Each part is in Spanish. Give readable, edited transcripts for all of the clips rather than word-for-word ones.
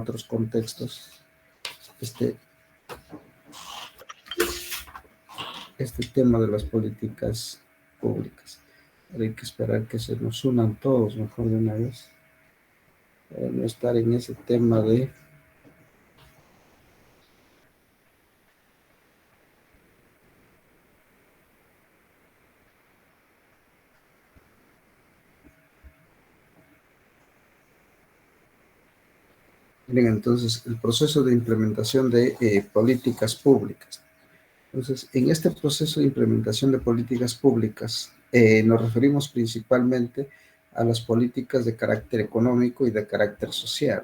otros contextos este tema de las políticas públicas. Hay que esperar que se nos unan todos mejor de una vez, para no estar en ese tema de Miren, entonces, el proceso de implementación de políticas públicas. Entonces, en este proceso de implementación de políticas públicas, nos referimos principalmente a las políticas de carácter económico y de carácter social.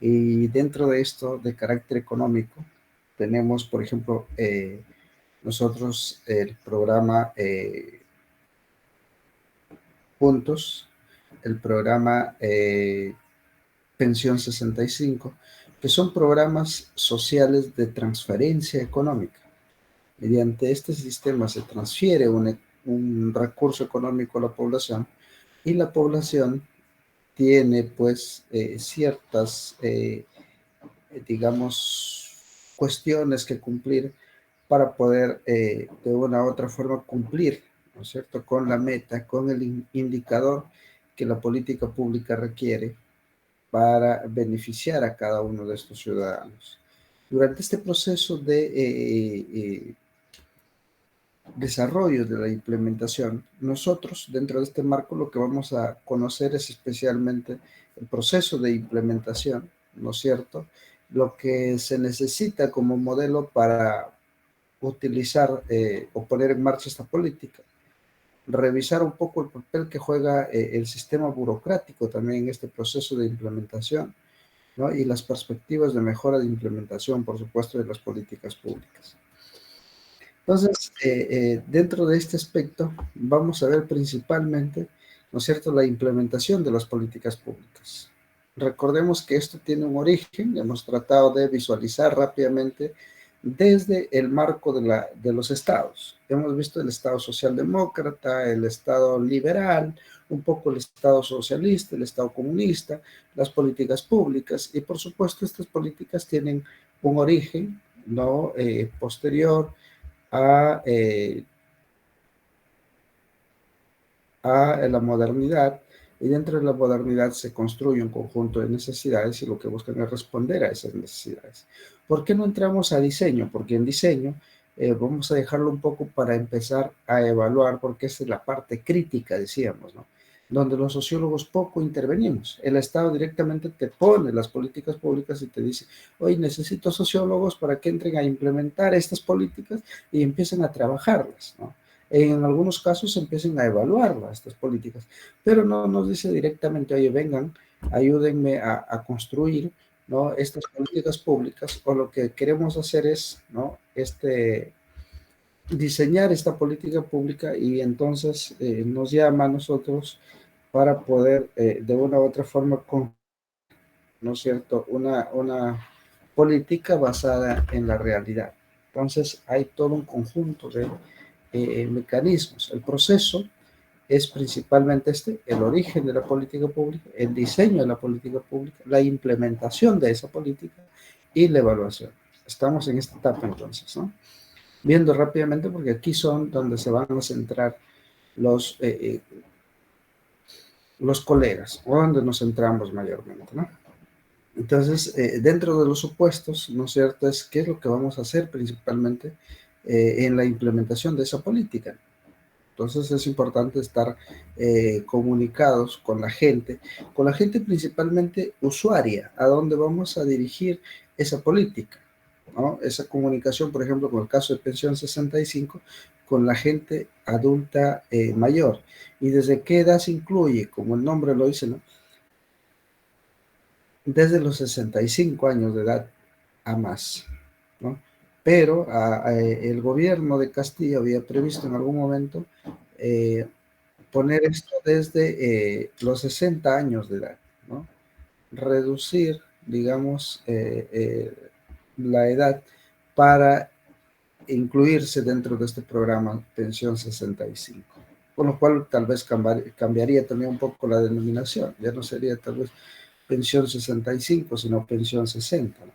Y dentro de esto, de carácter económico, tenemos, por ejemplo, nosotros el programa Puntos, el programa Pensión 65, que son programas sociales de transferencia económica. Mediante este sistema se transfiere un recurso económico a la población y la población tiene pues ciertas, digamos, cuestiones que cumplir para poder de una u otra forma cumplir, ¿no es cierto?, con la meta, con el indicador que la política pública requiere para beneficiar a cada uno de estos ciudadanos. Durante este proceso de desarrollo de la implementación, nosotros dentro de este marco lo que vamos a conocer es especialmente el proceso de implementación, ¿no es cierto?, lo que se necesita como modelo para utilizar o poner en marcha esta política, revisar un poco el papel que juega el sistema burocrático también en este proceso de implementación, ¿no?, y las perspectivas de mejora de implementación, por supuesto, de las políticas públicas. Entonces, dentro de este aspecto, vamos a ver principalmente, ¿no es cierto?, la implementación de las políticas públicas. Recordemos que esto tiene un origen, hemos tratado de visualizar rápidamente desde el marco de los estados. Hemos visto el estado socialdemócrata, el estado liberal, un poco el estado socialista, el estado comunista, las políticas públicas, y por supuesto estas políticas tienen un origen, ¿no?, posterior a la modernidad, y dentro de la modernidad se construye un conjunto de necesidades y lo que buscan es responder a esas necesidades. ¿Por qué no entramos a diseño? Porque en diseño vamos a dejarlo un poco para empezar a evaluar, porque esa es la parte crítica, decíamos, ¿no?, donde los sociólogos poco intervenimos. El Estado directamente te pone las políticas públicas y te dice, hoy necesito sociólogos para que entren a implementar estas políticas y empiecen a trabajarlas, ¿no? En algunos casos empiecen a evaluarlas, estas políticas, pero no nos dice directamente, oye, vengan, ayúdenme a construir, ¿no?, estas políticas públicas, o lo que queremos hacer es, ¿no?, diseñar esta política pública, y entonces nos llama a nosotros para poder de una u otra forma, ¿no es cierto?, una política basada en la realidad. Entonces hay todo un conjunto de mecanismos. El proceso es principalmente el origen de la política pública, el diseño de la política pública, la implementación de esa política y la evaluación. Estamos en esta etapa entonces, ¿no? Viendo rápidamente, porque aquí son donde se van a centrar los colegas, o donde nos centramos mayormente, ¿no? Entonces, dentro de los supuestos, ¿no es cierto?, es qué es lo que vamos a hacer principalmente en la implementación de esa política. Entonces es importante estar comunicados con la gente principalmente usuaria, a dónde vamos a dirigir esa política, ¿no? Esa comunicación, por ejemplo, con el caso de Pensión 65, con la gente adulta mayor. ¿Y desde qué edad se incluye? Como el nombre lo dice, ¿no?, desde los 65 años de edad a más, ¿no? Pero el gobierno de Castilla había previsto en algún momento poner esto desde los 60 años de edad, ¿no? Reducir, digamos, la edad para incluirse dentro de este programa Pensión 65. Con lo cual tal vez cambiaría también un poco la denominación, ya no sería tal vez pensión 65, sino pensión 60, ¿no?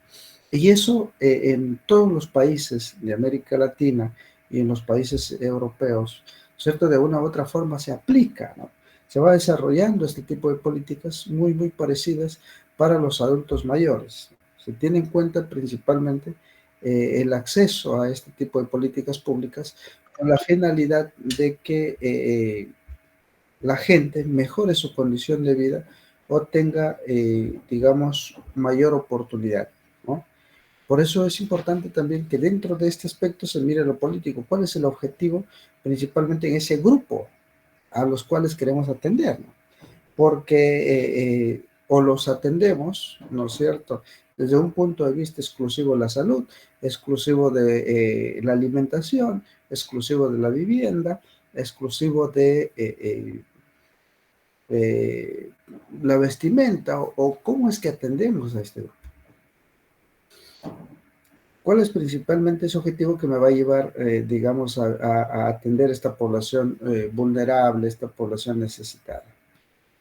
Y eso en todos los países de América Latina y en los países europeos, ¿cierto? De una u otra forma se aplica, ¿no? Se va desarrollando este tipo de políticas muy, muy parecidas para los adultos mayores. Se tiene en cuenta principalmente el acceso a este tipo de políticas públicas con la finalidad de que la gente mejore su condición de vida o tenga, digamos, mayor oportunidad, ¿no? Por eso es importante también que dentro de este aspecto se mire lo político. ¿Cuál es el objetivo principalmente en ese grupo a los cuales queremos atender, ¿no? Porque o los atendemos, ¿no es cierto?, desde un punto de vista exclusivo de la salud, exclusivo de la alimentación, exclusivo de la vivienda, exclusivo de eh, la vestimenta, o cómo es que atendemos a este grupo. ¿Cuál es principalmente ese objetivo que me va a llevar, digamos, a atender esta población vulnerable, esta población necesitada?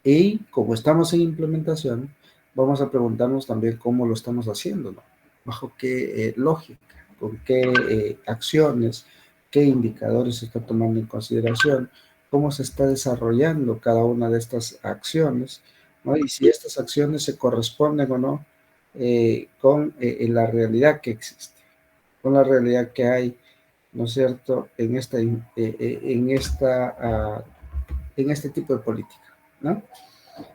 Y como estamos en implementación, vamos a preguntarnos también cómo lo estamos haciendo, ¿no? Bajo qué lógica, con qué acciones, qué indicadores se está tomando en consideración, cómo se está desarrollando cada una de estas acciones, ¿no? Y si estas acciones se corresponden o no con la realidad que existe, con la realidad que hay, ¿no es cierto?, en este tipo de política, ¿no?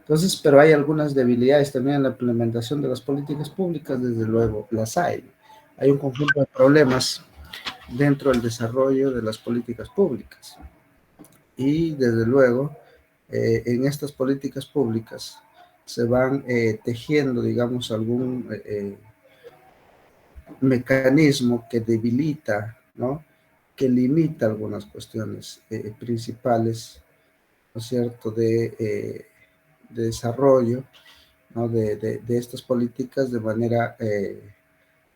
Entonces, pero hay algunas debilidades también en la implementación de las políticas públicas, desde luego, las hay. Hay un conjunto de problemas dentro del desarrollo de las políticas públicas. Y desde luego, en estas políticas públicas se van tejiendo, digamos, algún mecanismo que debilita, ¿no?, que limita algunas cuestiones principales, ¿no es cierto?, de desarrollo, ¿no?, de estas políticas de manera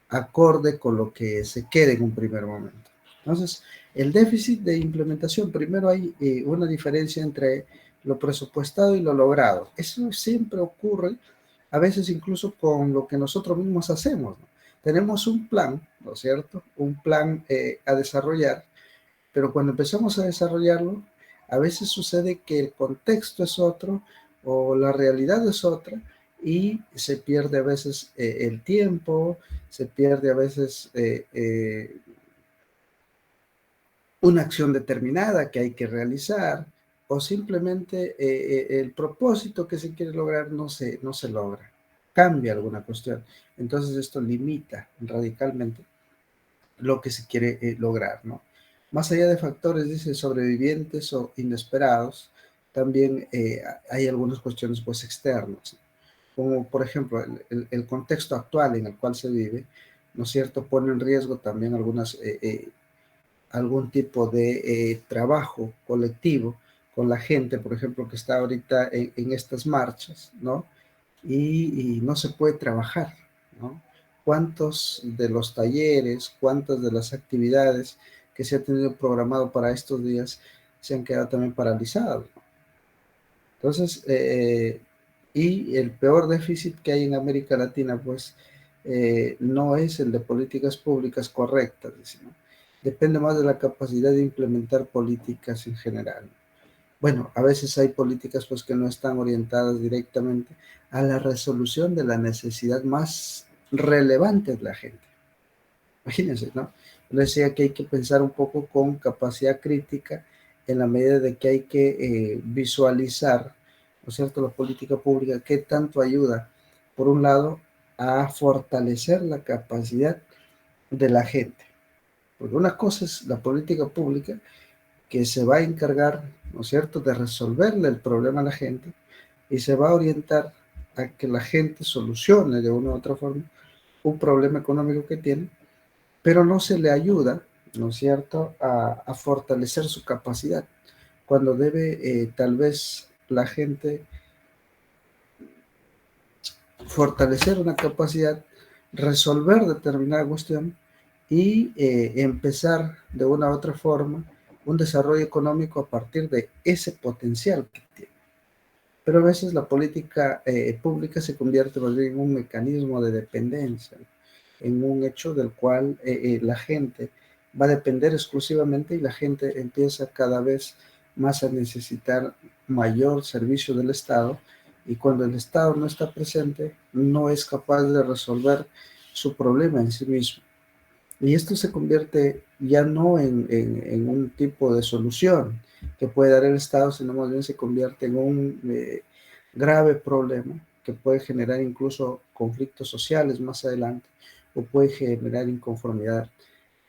acorde con lo que se quiere en un primer momento. Entonces, el déficit de implementación, primero hay una diferencia entre lo presupuestado y lo logrado. Eso siempre ocurre, a veces incluso con lo que nosotros mismos hacemos, ¿no? Tenemos un plan, ¿no es cierto? Un plan a desarrollar, pero cuando empezamos a desarrollarlo, a veces sucede que el contexto es otro o la realidad es otra y se pierde a veces el tiempo, se pierde a veces una acción determinada que hay que realizar o simplemente el propósito que se quiere lograr no se logra, cambia alguna cuestión. Entonces esto limita radicalmente lo que se quiere lograr, ¿no? Más allá de factores, dice, sobrevivientes o inesperados, también hay algunas cuestiones pues externas, como por ejemplo el contexto actual en el cual se vive, ¿no es cierto?, pone en riesgo también algún tipo de trabajo colectivo con la gente, por ejemplo, que está ahorita en estas marchas, ¿no? Y no se puede trabajar, ¿no? ¿Cuántos de los talleres, cuántas de las actividades que se ha tenido programado para estos días se han quedado también paralizados, ¿no? Entonces, y el peor déficit que hay en América Latina, pues, no es el de políticas públicas correctas, ¿no? Depende más de la capacidad de implementar políticas en general. Bueno, a veces hay políticas pues que no están orientadas directamente a la resolución de la necesidad más relevante de la gente. Imagínense, ¿no? Yo decía que hay que pensar un poco con capacidad crítica en la medida de que hay que visualizar, ¿no es cierto?, la política pública, qué tanto ayuda, por un lado, a fortalecer la capacidad de la gente. Porque una cosa es la política pública que se va a encargar, ¿no es cierto?, de resolverle el problema a la gente y se va a orientar a que la gente solucione de una u otra forma un problema económico que tiene, pero no se le ayuda, ¿no es cierto?, a fortalecer su capacidad, cuando debe tal vez la gente fortalecer una capacidad, resolver determinada cuestión y empezar de una u otra forma un desarrollo económico a partir de ese potencial que tiene. pero a veces la política pública se convierte más bien en un mecanismo de dependencia, en un hecho del cual la gente va a depender exclusivamente y la gente empieza cada vez más a necesitar mayor servicio del Estado y cuando el Estado no está presente no es capaz de resolver su problema en sí mismo. Y esto se convierte ya no en un tipo de solución que puede dar el Estado, sino más bien se convierte en un grave problema que puede generar incluso conflictos sociales más adelante o puede generar inconformidad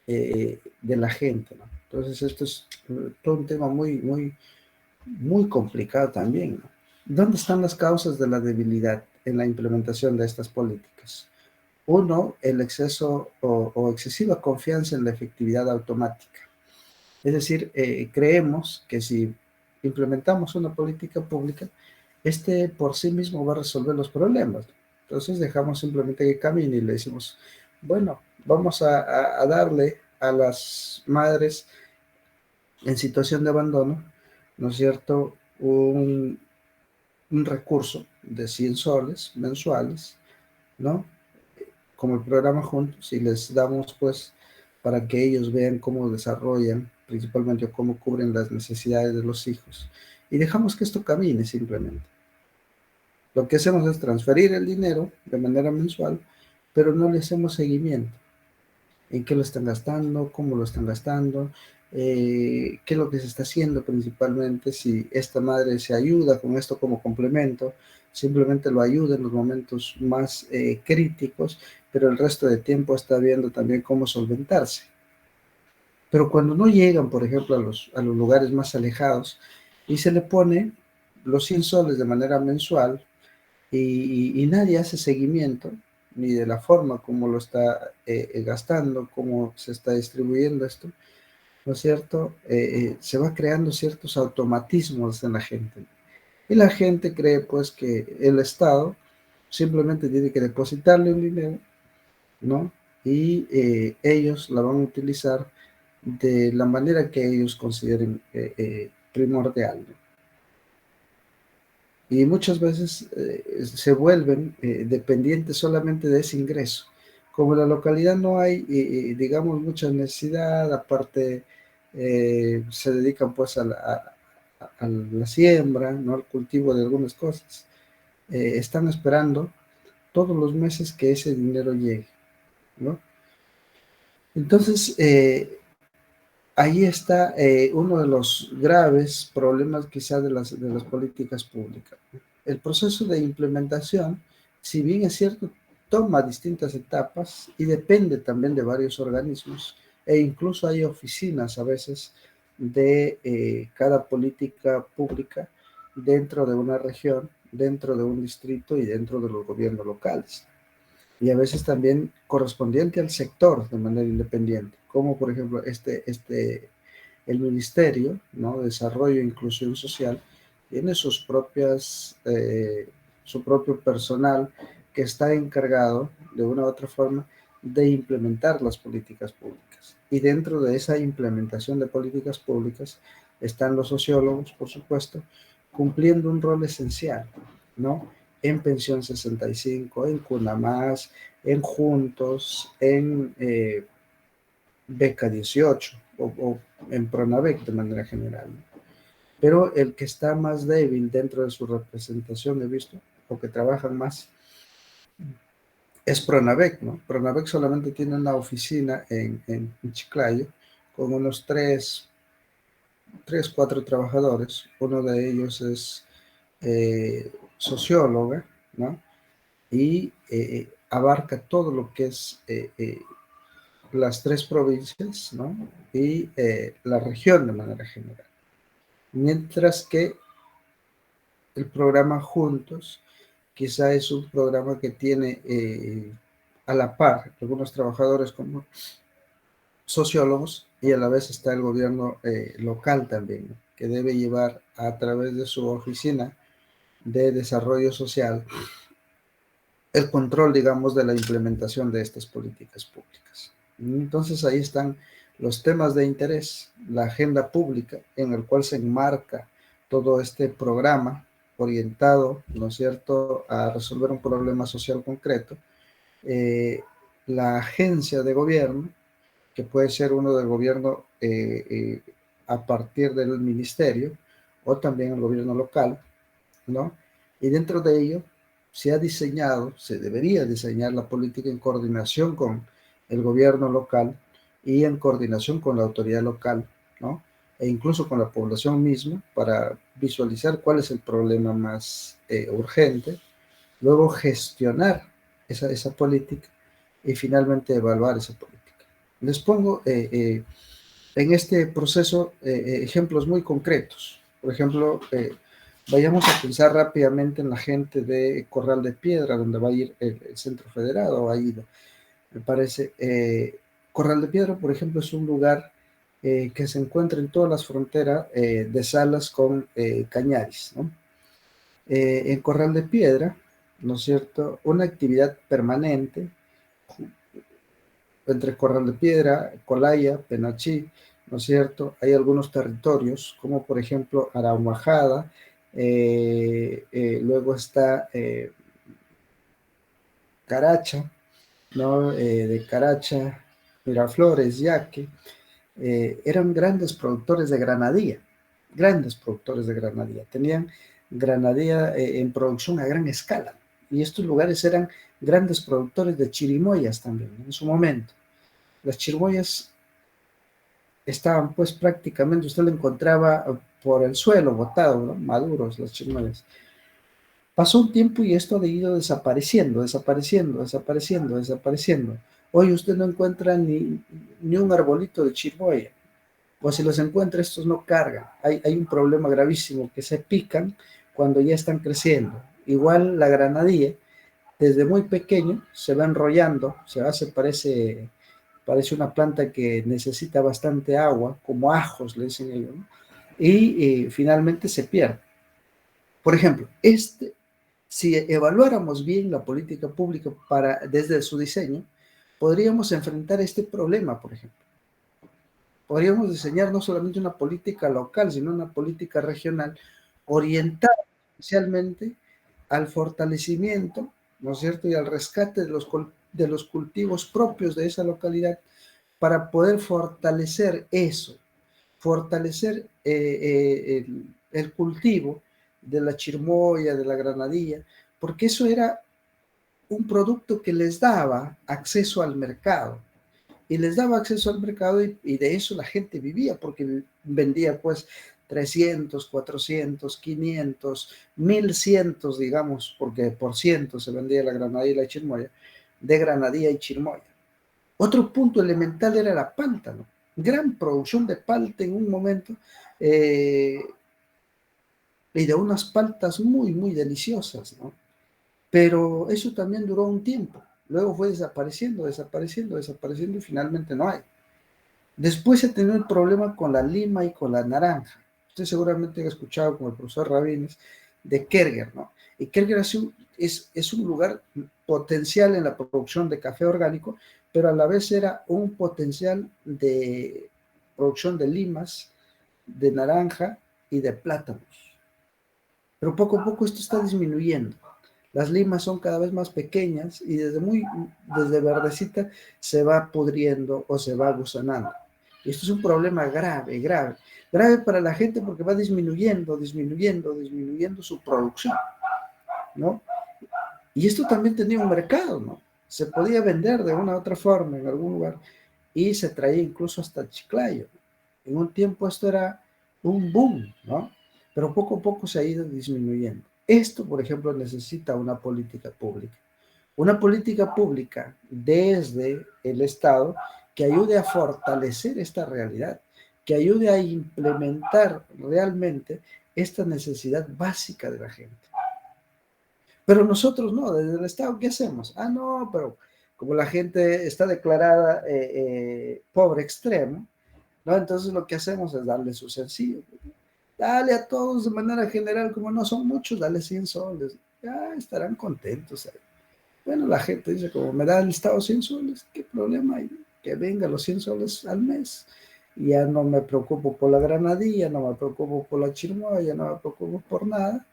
de la gente, ¿no? Entonces esto es todo un tema muy complicado también, ¿no? ¿Dónde están las causas de la debilidad en la implementación de estas políticas? Uno, el exceso o excesiva confianza en la efectividad automática. Es decir, creemos que si implementamos una política pública, este por sí mismo va a resolver los problemas. Entonces dejamos simplemente que camine y le decimos, bueno, vamos a darle a las madres en situación de abandono, ¿no es cierto?, un recurso de 100 soles mensuales, ¿no? Como el programa Juntos y les damos pues para que ellos vean cómo desarrollan, principalmente cómo cubren las necesidades de los hijos. Y dejamos que esto camine simplemente. Lo que hacemos es transferir el dinero de manera mensual, pero no le hacemos seguimiento. En qué lo están gastando, cómo lo están gastando, qué es lo que se está haciendo principalmente, si esta madre se ayuda con esto como complemento, simplemente lo ayuda en los momentos más críticos, pero el resto de tiempo está viendo también cómo solventarse. Pero cuando no llegan, por ejemplo, a los lugares más alejados y se le pone los 100 soles de manera mensual y nadie hace seguimiento ni de la forma como lo está gastando, cómo se está distribuyendo esto, ¿no es cierto? Se va creando ciertos automatismos en la gente. Y la gente cree pues que el Estado simplemente tiene que depositarle un dinero, ¿no? Y ellos la van a utilizar de la manera que ellos consideren primordial, ¿no? Y muchas veces se vuelven dependientes solamente de ese ingreso. Como en la localidad no hay, digamos, mucha necesidad, aparte se dedican pues a la siembra, ¿no? Al cultivo de algunas cosas. Están esperando todos los meses que ese dinero llegue, ¿no? Entonces, ahí está uno de los graves problemas quizás de las políticas públicas. El proceso de implementación, si bien es cierto, toma distintas etapas y depende también de varios organismos e incluso hay oficinas a veces de cada política pública dentro de una región, dentro de un distrito y dentro de los gobiernos locales y a veces también correspondiente al sector de manera independiente, como por ejemplo el Ministerio, ¿no? de Desarrollo e Inclusión Social tiene su propio personal que está encargado de una u otra forma de implementar las políticas públicas. Y dentro de esa implementación de políticas públicas están los sociólogos, por supuesto, cumpliendo un rol esencial, ¿no? En Pensión 65, en Cunamás, en Juntos, en Beca 18 o en Pronavec de manera general, ¿no? Pero el que está más débil dentro de su representación, he visto, o que trabajan más, es Pronavec, ¿no? Pronavec solamente tiene una oficina en Chiclayo con unos cuatro trabajadores. Uno de ellos es socióloga, ¿no? Y abarca todo lo que es las tres provincias, ¿no? Y la región de manera general. Mientras que el programa Juntos quizá es un programa que tiene a la par algunos trabajadores como sociólogos y a la vez está el gobierno local también, ¿no? que debe llevar a través de su oficina de desarrollo social el control, digamos, de la implementación de estas políticas públicas. Entonces ahí están los temas de interés, la agenda pública en el cual se enmarca todo este programa, orientado, ¿no es cierto?, a resolver un problema social concreto, eh, la agencia de gobierno, que puede ser uno del gobierno a partir del ministerio o también el gobierno local, ¿no? Y dentro de ello se ha diseñado, se debería diseñar la política en coordinación con el gobierno local y en coordinación con la autoridad local, ¿no? E incluso con la población misma para visualizar cuál es el problema más urgente, luego gestionar esa política y finalmente evaluar esa política. Les pongo en este proceso ejemplos muy concretos. Por ejemplo, vayamos a pensar rápidamente en la gente de Corral de Piedra, donde va a ir el Centro Federado, ha ido, me parece. Corral de Piedra, por ejemplo, es un lugar que se encuentra en todas las fronteras de Salas con Cañaris, ¿no? En Corral de Piedra, ¿no es cierto?, una actividad permanente entre Corral de Piedra, Colaya, Penachí, ¿no es cierto? Hay algunos territorios, como por ejemplo Araucajada, luego está Caracha, ¿no? De Caracha, Miraflores, Yaque, eran grandes productores de granadilla, tenían granadilla en producción a gran escala, y estos lugares eran grandes productores de chirimoyas también en su momento. Las chirimoyas estaban pues prácticamente, usted lo encontraba por el suelo, botado, ¿no?, maduros las chirimoyas. Pasó un tiempo y esto ha ido desapareciendo, desapareciendo, desapareciendo, desapareciendo. Hoy usted no encuentra ni un arbolito de chirimoya, o si los encuentra, estos no cargan. Hay un problema gravísimo, que se pican cuando ya están creciendo. Igual la granadilla, desde muy pequeño, se va enrollando, parece una planta que necesita bastante agua, como ajos, le dicen ellos, ¿no? Y finalmente se pierde. Por ejemplo, si evaluáramos bien la política pública desde su diseño, podríamos enfrentar este problema, por ejemplo. Podríamos diseñar no solamente una política local, sino una política regional orientada especialmente al fortalecimiento, ¿no es cierto?, y al rescate de los cultivos propios de esa localidad, para poder fortalecer eso, fortalecer el cultivo de la chirmoya, de la granadilla, porque eso era un producto que les daba acceso al mercado, y les daba acceso al mercado, y de eso la gente vivía, porque vendía pues 300, 400, 500, 1100, digamos, porque por ciento se vendía la granadilla y la chirmoya, de granadilla y chirmoya. Otro punto elemental era la palta, ¿no? Gran producción de palta en un momento, eh, y de unas paltas muy, muy deliciosas, ¿no? Pero eso también duró un tiempo. Luego fue desapareciendo, desapareciendo, desapareciendo, y finalmente no hay. Después se tenido el problema con la lima y con la naranja. Usted seguramente ha escuchado con el profesor Rabines de Kerger, ¿no? Y Kerger es un lugar potencial en la producción de café orgánico, pero a la vez era un potencial de producción de limas, de naranja y de plátanos. Pero poco a poco esto está disminuyendo. Las limas son cada vez más pequeñas y desde verdecita se va pudriendo o se va gusanando. Y esto es un problema grave, grave. Grave para la gente porque va disminuyendo, disminuyendo, disminuyendo su producción, ¿no? Y esto también tenía un mercado, ¿no? Se podía vender de una u otra forma en algún lugar, y se traía incluso hasta Chiclayo. En un tiempo esto era un boom, ¿no? Pero poco a poco se ha ido disminuyendo. Esto, por ejemplo, necesita una política pública desde el Estado, que ayude a fortalecer esta realidad, que ayude a implementar realmente esta necesidad básica de la gente. Pero nosotros no, desde el Estado, ¿qué hacemos? Ah, no, pero como la gente está declarada pobre extremo, ¿no? Entonces lo que hacemos es darle su sencillo. Dale a todos de manera general, como no son muchos, dale 100 soles. Ya estarán contentos ahí. Bueno, la gente dice, como me da el Estado 100 soles, ¿qué problema hay? Que venga los 100 soles al mes. Y ya no me preocupo por la granadilla, no me preocupo por la chirimoya, no me preocupo por nada.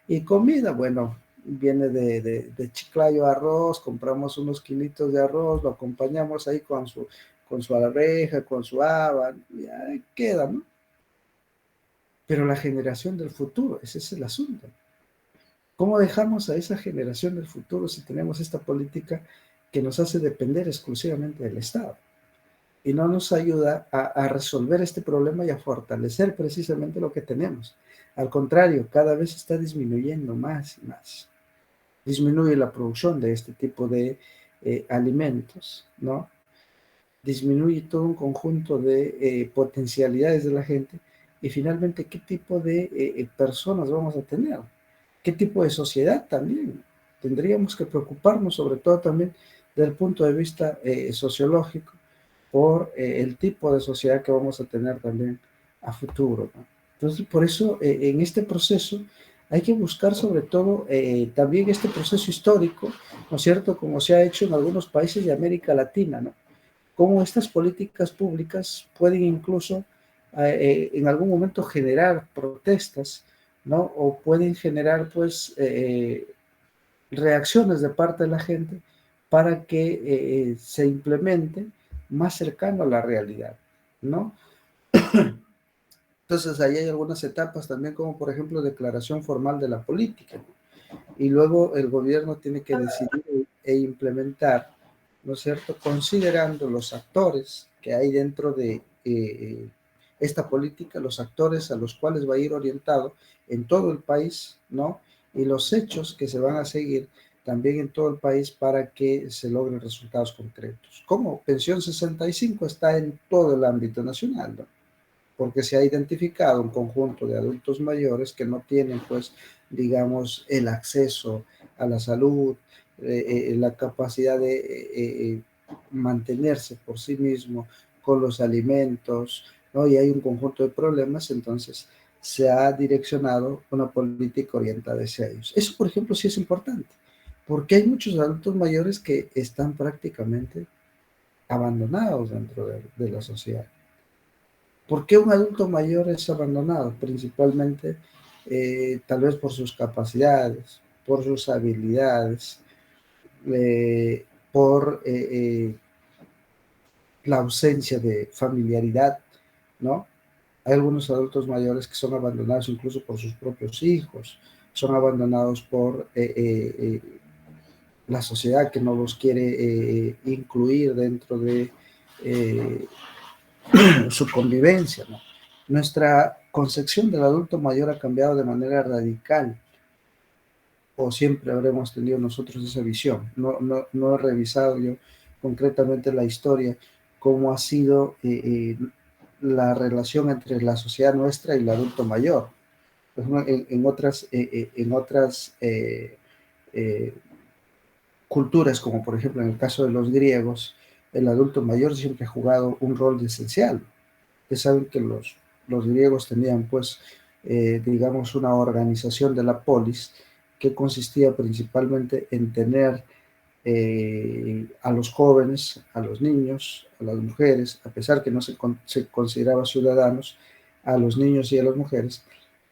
Y comida, bueno, viene de Chiclayo arroz, compramos unos kilitos de arroz, lo acompañamos ahí con su arveja, con su haba, y ahí queda, ¿no? Pero la generación del futuro, ese es el asunto. ¿Cómo dejamos a esa generación del futuro si tenemos esta política que nos hace depender exclusivamente del Estado y no nos ayuda a resolver este problema y a fortalecer precisamente lo que tenemos? Al contrario, cada vez está disminuyendo más y más. Disminuye la producción de este tipo de alimentos, ¿no? Disminuye todo un conjunto de potencialidades de la gente y finalmente qué tipo de personas vamos a tener, qué tipo de sociedad también. Tendríamos que preocuparnos sobre todo también desde el punto de vista sociológico por el tipo de sociedad que vamos a tener también a futuro, ¿no? Entonces, por eso en este proceso hay que buscar sobre todo también este proceso histórico, ¿no es cierto? Como se ha hecho en algunos países de América Latina, ¿no? Cómo estas políticas públicas pueden incluso en algún momento generar protestas, ¿no? O pueden generar, pues, reacciones de parte de la gente para que se implemente más cercano a la realidad, ¿no? Entonces, ahí hay algunas etapas también, como por ejemplo declaración formal de la política, ¿no? Y luego el gobierno tiene que decidir e implementar, ¿no es cierto?, considerando los actores que hay dentro de esta política, los actores a los cuales va a ir orientado en todo el país, ¿no? Y los hechos que se van a seguir también en todo el país para que se logren resultados concretos. Como Pensión 65 está en todo el ámbito nacional, ¿no? Porque se ha identificado un conjunto de adultos mayores que no tienen, pues, digamos, el acceso a la salud, la capacidad de mantenerse por sí mismo con los alimentos, ¿no? Y hay un conjunto de problemas, entonces se ha direccionado una política orientada hacia ellos. Eso, por ejemplo, sí es importante, porque hay muchos adultos mayores que están prácticamente abandonados dentro de la sociedad. ¿Por qué un adulto mayor es abandonado? Principalmente, tal vez por sus capacidades, por sus habilidades, por la ausencia de familiaridad, ¿no? Hay algunos adultos mayores que son abandonados incluso por sus propios hijos, son abandonados por la sociedad que no los quiere incluir dentro de eh, su convivencia, ¿no? Nuestra concepción del adulto mayor ha cambiado de manera radical, o siempre habremos tenido nosotros esa visión. No he revisado yo concretamente la historia, cómo ha sido la relación entre la sociedad nuestra y el adulto mayor. Pues, ¿no? En otras eh, culturas, como por ejemplo en el caso de los griegos, el adulto mayor siempre ha jugado un rol esencial. Ustedes saben que los griegos tenían, pues, digamos, una organización de la polis que consistía principalmente en tener a los jóvenes, a los niños, a las mujeres, a pesar que no se consideraba ciudadanos, a los niños y a las mujeres,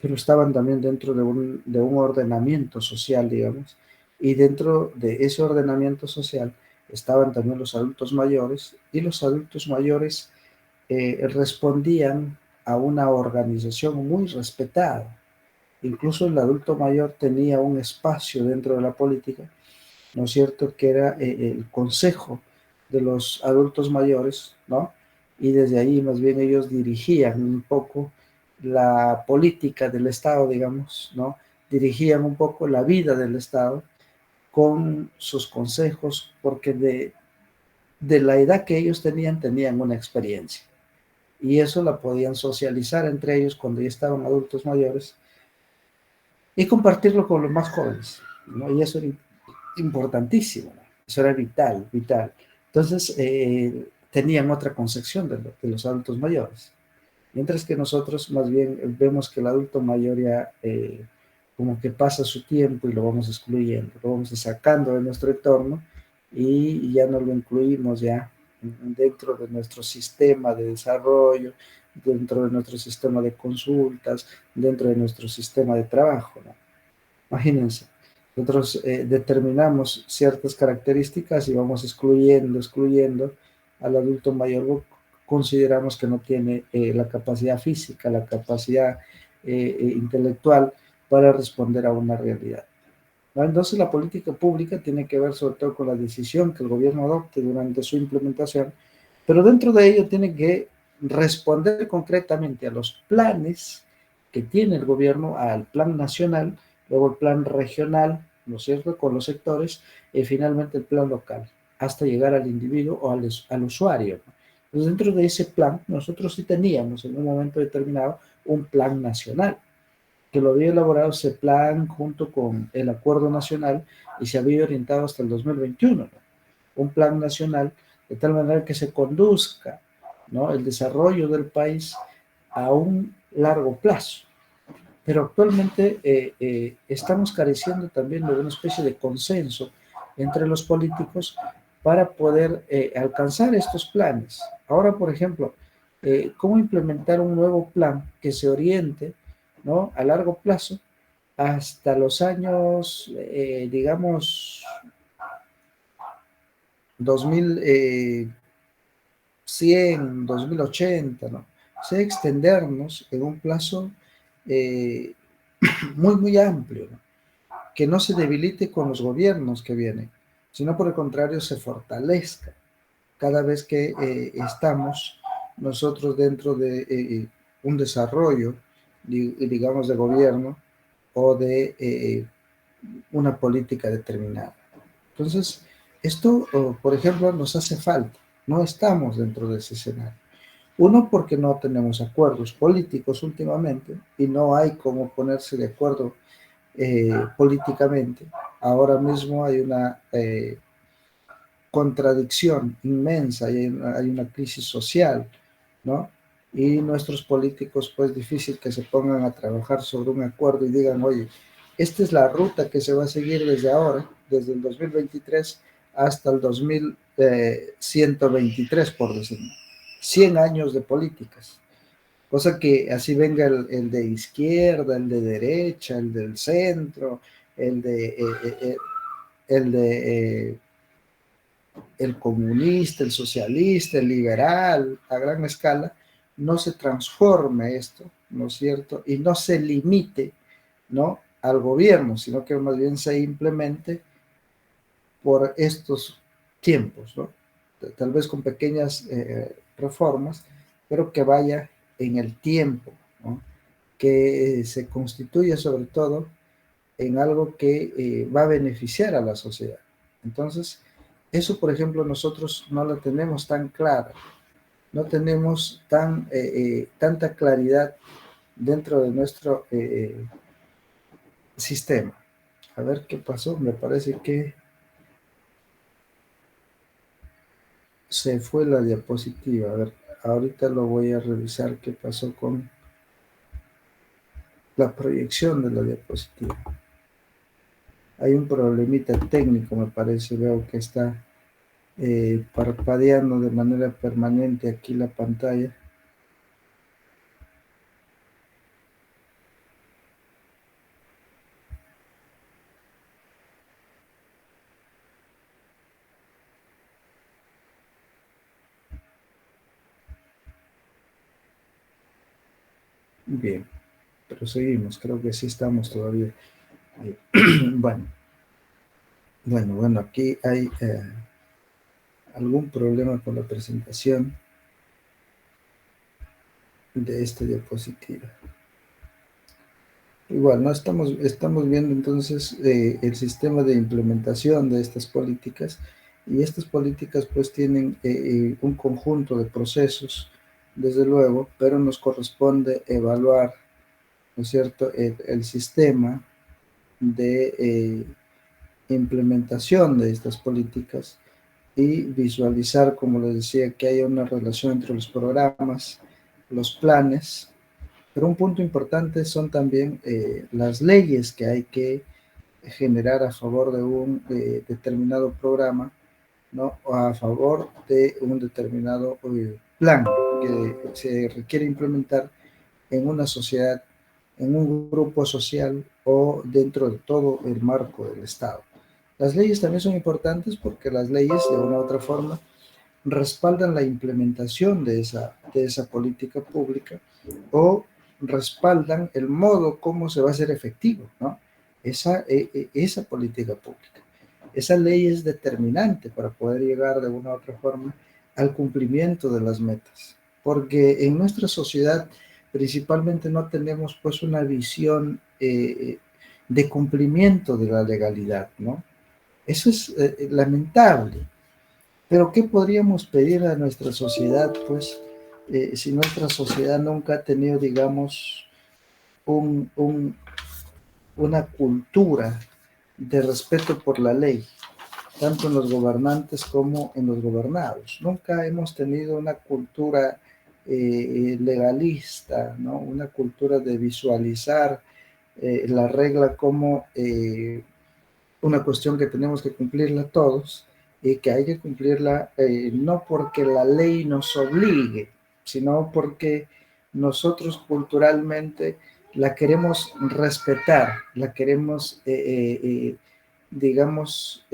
pero estaban también dentro de un ordenamiento social, digamos, y dentro de ese ordenamiento social estaban también los adultos mayores, y los adultos mayores respondían a una organización muy respetada. Incluso el adulto mayor tenía un espacio dentro de la política, ¿no es cierto?, que era el consejo de los adultos mayores, ¿no? Y desde ahí más bien ellos dirigían un poco la política del Estado, digamos, ¿no? Dirigían un poco la vida del Estado con sus consejos, porque de la edad que ellos tenían una experiencia y eso la podían socializar entre ellos cuando ya estaban adultos mayores y compartirlo con los más jóvenes, ¿no? Y eso era importantísimo, ¿no? Eso era vital, vital. Entonces, tenían otra concepción de los adultos mayores, mientras que nosotros más bien vemos que el adulto mayor ya como que pasa su tiempo y lo vamos excluyendo, lo vamos sacando de nuestro entorno y ya no lo incluimos ya dentro de nuestro sistema de desarrollo, dentro de nuestro sistema de consultas, dentro de nuestro sistema de trabajo, ¿no? Imagínense, nosotros determinamos ciertas características y vamos excluyendo al adulto mayor. Consideramos que no tiene la capacidad física, la capacidad intelectual para responder a una realidad, ¿no? Entonces la política pública tiene que ver sobre todo con la decisión que el gobierno adopte durante su implementación, pero dentro de ello tiene que responder concretamente a los planes que tiene el gobierno, al plan nacional, luego el plan regional, ¿no es cierto?, con los sectores, y finalmente el plan local, hasta llegar al individuo o al usuario, ¿no? Entonces, dentro de ese plan, nosotros sí teníamos en un momento determinado un plan nacional, que lo había elaborado ese plan junto con el Acuerdo Nacional y se había orientado hasta el 2021, ¿no? Un plan nacional de tal manera que se conduzca, ¿no?, el desarrollo del país a un largo plazo. Pero actualmente estamos careciendo también de una especie de consenso entre los políticos para poder alcanzar estos planes. Ahora, por ejemplo, ¿cómo implementar un nuevo plan que se oriente, ¿no?, a largo plazo hasta los años, digamos, 2100, 2080, ¿no? O sea, extendernos en un plazo eh, muy amplio, ¿no?, que no se debilite con los gobiernos que vienen, sino por el contrario se fortalezca cada vez que estamos nosotros dentro de un desarrollo, digamos, de gobierno o de una política determinada. Entonces, esto, por ejemplo, nos hace falta. No estamos dentro de ese escenario. Uno, porque no tenemos acuerdos políticos últimamente y no hay cómo ponerse de acuerdo políticamente. Ahora mismo hay una contradicción inmensa y hay una crisis social, ¿no? Y nuestros políticos, pues difícil que se pongan a trabajar sobre un acuerdo y digan, oye, esta es la ruta que se va a seguir desde ahora, desde el 2023 hasta el 2123, por decirlo. 100 años de políticas. Cosa que así venga el de izquierda, el de derecha, el del centro, el de, el de el comunista, el socialista, el liberal, a gran escala, no se transforme esto, ¿no es cierto? Y no se limite, ¿no?, al gobierno, sino que más bien se implemente por estos tiempos, ¿no? Tal vez con pequeñas reformas, pero que vaya en el tiempo, ¿no?, que se constituya sobre todo en algo que va a beneficiar a la sociedad. Entonces, eso, por ejemplo, nosotros no lo tenemos tan clara, no tenemos tanta claridad dentro de nuestro sistema. A ver qué pasó, me parece que se fue la diapositiva. A ver, ahorita lo voy a revisar qué pasó con la proyección de la diapositiva. Hay un problemita técnico, me parece, veo que está parpadeando de manera permanente aquí la pantalla. Bien, pero seguimos, creo que sí estamos todavía. Eh, bueno, bueno, aquí hay algún problema con la presentación de esta diapositiva. Igual, ¿no? Estamos viendo entonces el sistema de implementación de estas políticas, y estas políticas pues tienen un conjunto de procesos, desde luego, pero nos corresponde evaluar, ¿no es cierto?, el sistema de implementación de estas políticas y visualizar, como les decía, que haya una relación entre los programas, los planes, pero un punto importante son también las leyes que hay que generar a favor de un determinado programa, ¿no?, o a favor de un determinado plan que se requiere implementar en una sociedad en un grupo social o dentro de todo el marco del Estado. Las leyes también son importantes porque las leyes, de una u otra forma, respaldan la implementación de esa política pública o respaldan el modo como se va a hacer efectivo, ¿no? Esa política pública. Esa ley es determinante para poder llegar de una u otra forma al cumplimiento de las metas, porque en nuestra sociedad principalmente no tenemos pues una visión de cumplimiento de la legalidad, ¿no? Eso es lamentable. Pero ¿qué podríamos pedir a nuestra sociedad, pues, si nuestra sociedad nunca ha tenido, digamos, un, un, una cultura de respeto por la ley, tanto en los gobernantes como en los gobernados? Nunca hemos tenido una cultura legalista, ¿no? Una cultura de visualizar la regla como una cuestión que tenemos que cumplirla todos y que hay que cumplirla no porque la ley nos obligue, sino porque nosotros culturalmente la queremos respetar, la queremos, digamos,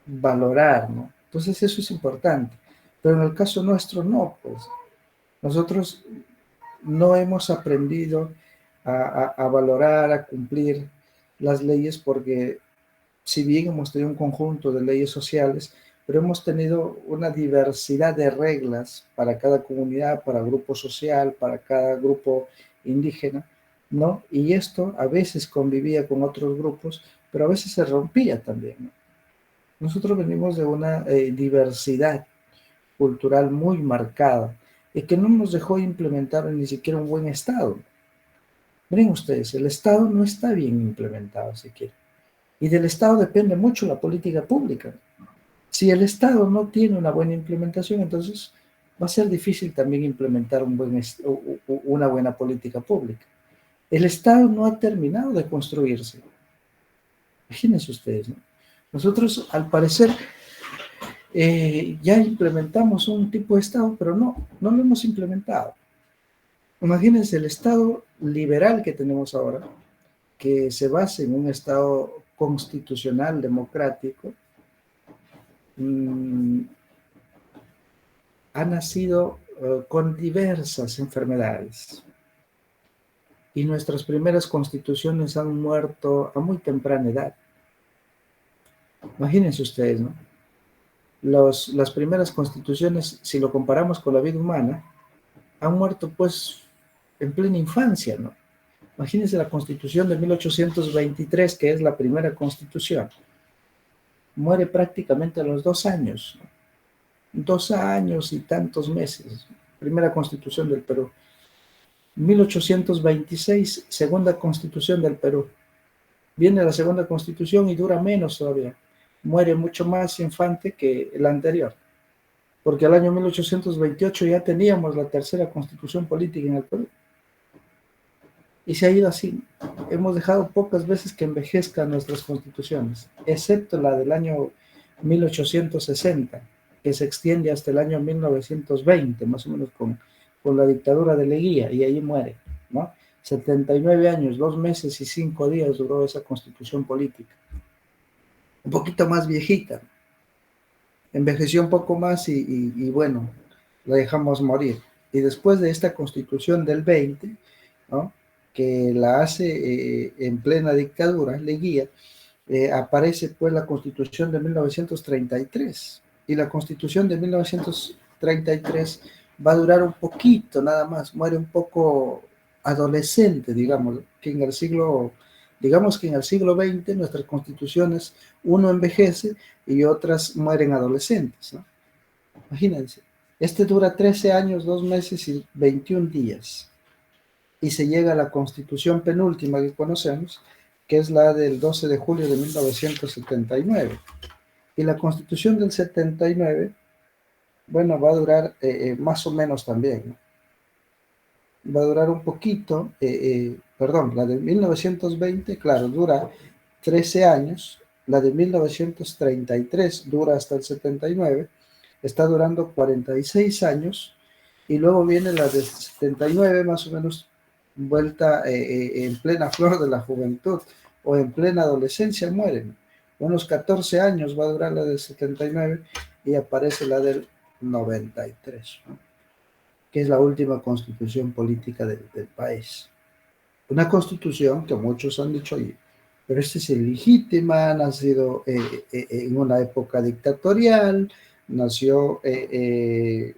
valorar, ¿no? Entonces eso es importante. Pero en el caso nuestro no, pues nosotros no hemos aprendido a valorar, a cumplir las leyes porque si bien hemos tenido un conjunto de leyes sociales, pero hemos tenido una diversidad de reglas para cada comunidad, para grupo social, para cada grupo indígena, ¿no? Y esto a veces convivía con otros grupos, pero a veces se rompía también, ¿no? Nosotros venimos de una diversidad cultural muy marcada y que no nos dejó implementar ni siquiera un buen Estado. Miren ustedes, el Estado no está bien implementado siquiera. Y del Estado depende mucho la política pública. Si el Estado no tiene una buena implementación, entonces va a ser difícil también implementar una buena política pública. El Estado no ha terminado de construirse. Imagínense ustedes, ¿no? Nosotros, al parecer, ya implementamos un tipo de Estado, pero no lo hemos implementado. Imagínense el Estado liberal que tenemos ahora, que se basa en un Estado constitucional, democrático, ha nacido con diversas enfermedades y nuestras primeras constituciones han muerto a muy temprana edad. Imagínense ustedes, ¿no? Las primeras constituciones, si lo comparamos con la vida humana, han muerto pues en plena infancia, ¿no? Imagínense la constitución de 1823, que es la primera constitución. Muere prácticamente a los 2 años, ¿no? 2 años y tantos meses. Primera constitución del Perú. 1826, segunda constitución del Perú. Viene la segunda constitución y dura menos todavía. Muere mucho más infante que la anterior. Porque al año 1828 ya teníamos la tercera constitución política en el Perú. Y se ha ido así. Hemos dejado pocas veces que envejezcan nuestras constituciones, excepto la del año 1860, que se extiende hasta el año 1920, más o menos con la dictadura de Leguía, y ahí muere, ¿no? 79 años, 2 meses y 5 días duró esa constitución política. Un poquito más viejita. Envejeció un poco más y bueno, la dejamos morir. Y después de esta constitución del 20, ¿no? Que la hace en plena dictadura, Leguía, aparece pues la constitución de 1933. Y la constitución de 1933 va a durar un poquito nada más, muere un poco adolescente, digamos, que en el siglo, digamos que en el siglo XX nuestras constituciones, uno envejece y otras mueren adolescentes, ¿no? Imagínense, este dura 13 años, 2 meses y 21 días. Y se llega a la constitución penúltima que conocemos, que es la del 12 de julio de 1979. Y la constitución del 79, bueno, va a durar más o menos también, ¿no? Va a durar un poquito, perdón, la de 1920, claro, dura 13 años, la de 1933 dura hasta el 79, está durando 46 años, y luego viene la de 79, más o menos vuelta en plena flor de la juventud o en plena adolescencia mueren. Unos 14 años va a durar la del 79 y aparece la del 93, ¿no? Que es la última constitución política del país. Una constitución que muchos han dicho, oye, pero esta es ilegítima, ha nacido en una época dictatorial, nació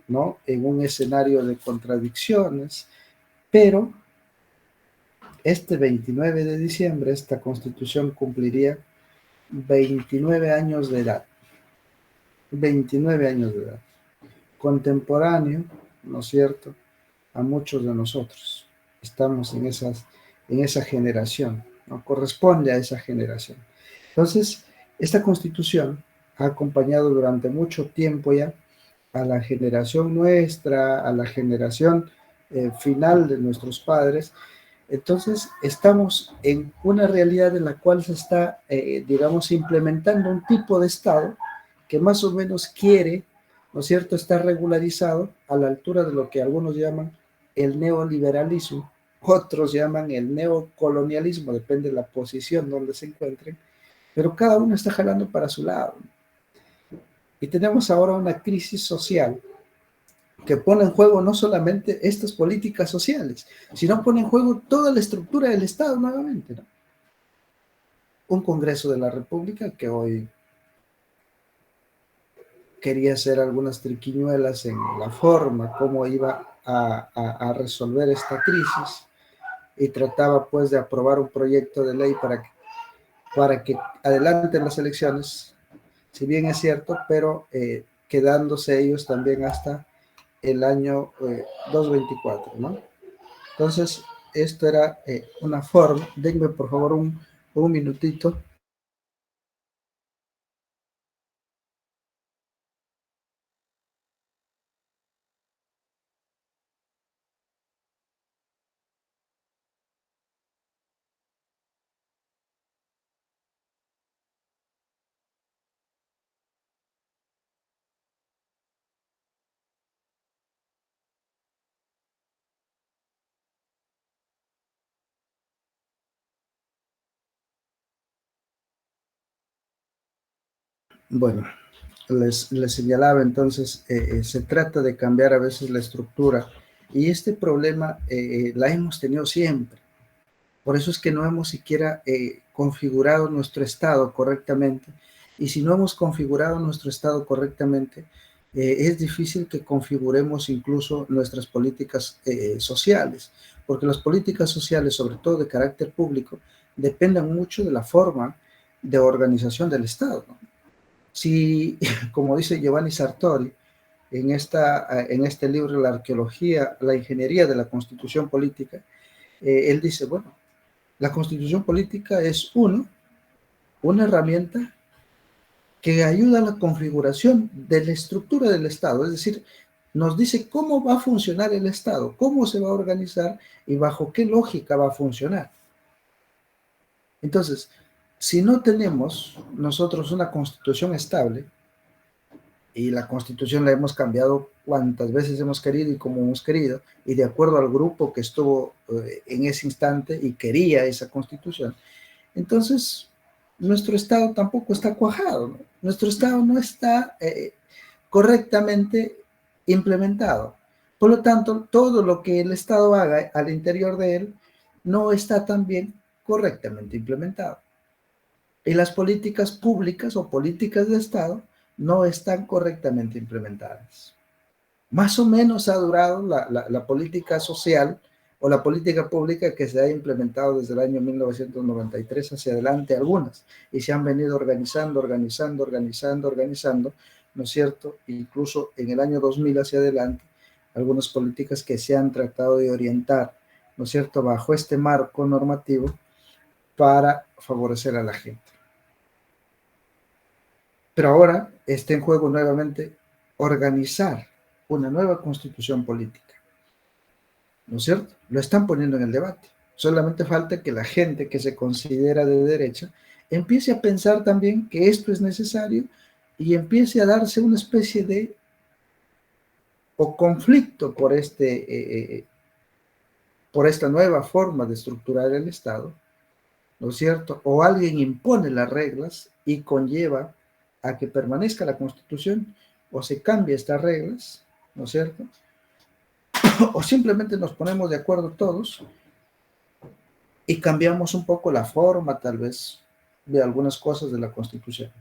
¿no? en un escenario de contradicciones, pero este 29 de diciembre esta constitución cumpliría 29 años de edad, 29 años de edad, contemporáneo, ¿no es cierto?, a muchos de nosotros. Estamos en esa generación, ¿no? Corresponde a esa generación. Entonces, esta constitución ha acompañado durante mucho tiempo ya a la generación nuestra, a la generación final de nuestros padres. Entonces, estamos en una realidad en la cual se está, digamos, implementando un tipo de Estado que más o menos quiere, ¿no es cierto?, estar regularizado a la altura de lo que algunos llaman el neoliberalismo, otros llaman el neocolonialismo, depende de la posición donde se encuentren, pero cada uno está jalando para su lado. Y tenemos ahora una crisis social que pone en juego no solamente estas políticas sociales, sino pone en juego toda la estructura del Estado nuevamente, ¿no? Un Congreso de la República que hoy quería hacer algunas triquiñuelas en la forma como iba a resolver esta crisis y trataba pues de aprobar un proyecto de ley para que adelanten las elecciones, si bien es cierto, pero quedándose ellos también hasta el año 2024, ¿no? Entonces, esto era una forma, denme por favor un minutito. Bueno, les señalaba entonces, se trata de cambiar a veces la estructura y este problema la hemos tenido siempre. Por eso es que no hemos siquiera configurado nuestro Estado correctamente. Y si no hemos configurado nuestro Estado correctamente, es difícil que configuremos incluso nuestras políticas sociales, porque las políticas sociales, sobre todo de carácter público, dependen mucho de la forma de organización del Estado, ¿no? Si, como dice Giovanni Sartori, en este libro, La arqueología, la ingeniería de la constitución política, él dice, bueno, la constitución política es una herramienta que ayuda a la configuración de la estructura del Estado, es decir, nos dice cómo va a funcionar el Estado, cómo se va a organizar y bajo qué lógica va a funcionar. Entonces, si no tenemos nosotros una constitución estable, y la constitución la hemos cambiado cuantas veces hemos querido y como hemos querido, y de acuerdo al grupo que estuvo en ese instante y quería esa constitución, entonces nuestro Estado tampoco está cuajado, ¿no? Nuestro Estado no está correctamente implementado. Por lo tanto, todo lo que el Estado haga al interior de él no está también correctamente implementado. Y las políticas públicas o políticas de Estado no están correctamente implementadas. Más o menos ha durado la política social o la política pública que se ha implementado desde el año 1993 hacia adelante, algunas, y se han venido organizando, ¿no es cierto? Incluso en el año 2000 hacia adelante, algunas políticas que se han tratado de orientar, ¿no es cierto?, bajo este marco normativo para favorecer a la gente. Pero ahora está en juego nuevamente organizar una nueva constitución política, ¿no es cierto? Lo están poniendo en el debate. Solamente falta que la gente que se considera de derecha empiece a pensar también que esto es necesario y empiece a darse una especie de o conflicto por esta nueva forma de estructurar el Estado, ¿no es cierto? O alguien impone las reglas y conlleva a que permanezca la Constitución, o se cambia estas reglas, ¿no es cierto? O simplemente nos ponemos de acuerdo todos y cambiamos un poco la forma, tal vez, de algunas cosas de la Constitución.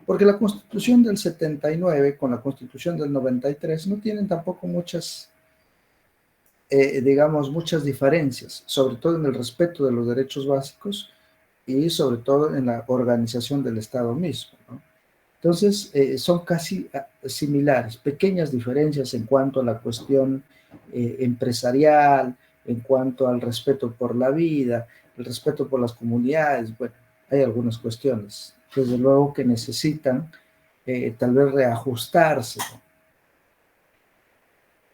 Porque la Constitución del 79 con la Constitución del 93 no tienen tampoco muchas, digamos, muchas diferencias, sobre todo en el respeto de los derechos básicos y sobre todo en la organización del Estado mismo, ¿no? Entonces, son casi similares, pequeñas diferencias en cuanto a la cuestión empresarial, en cuanto al respeto por la vida, el respeto por las comunidades. Bueno, hay algunas cuestiones, desde luego, que necesitan tal vez reajustarse.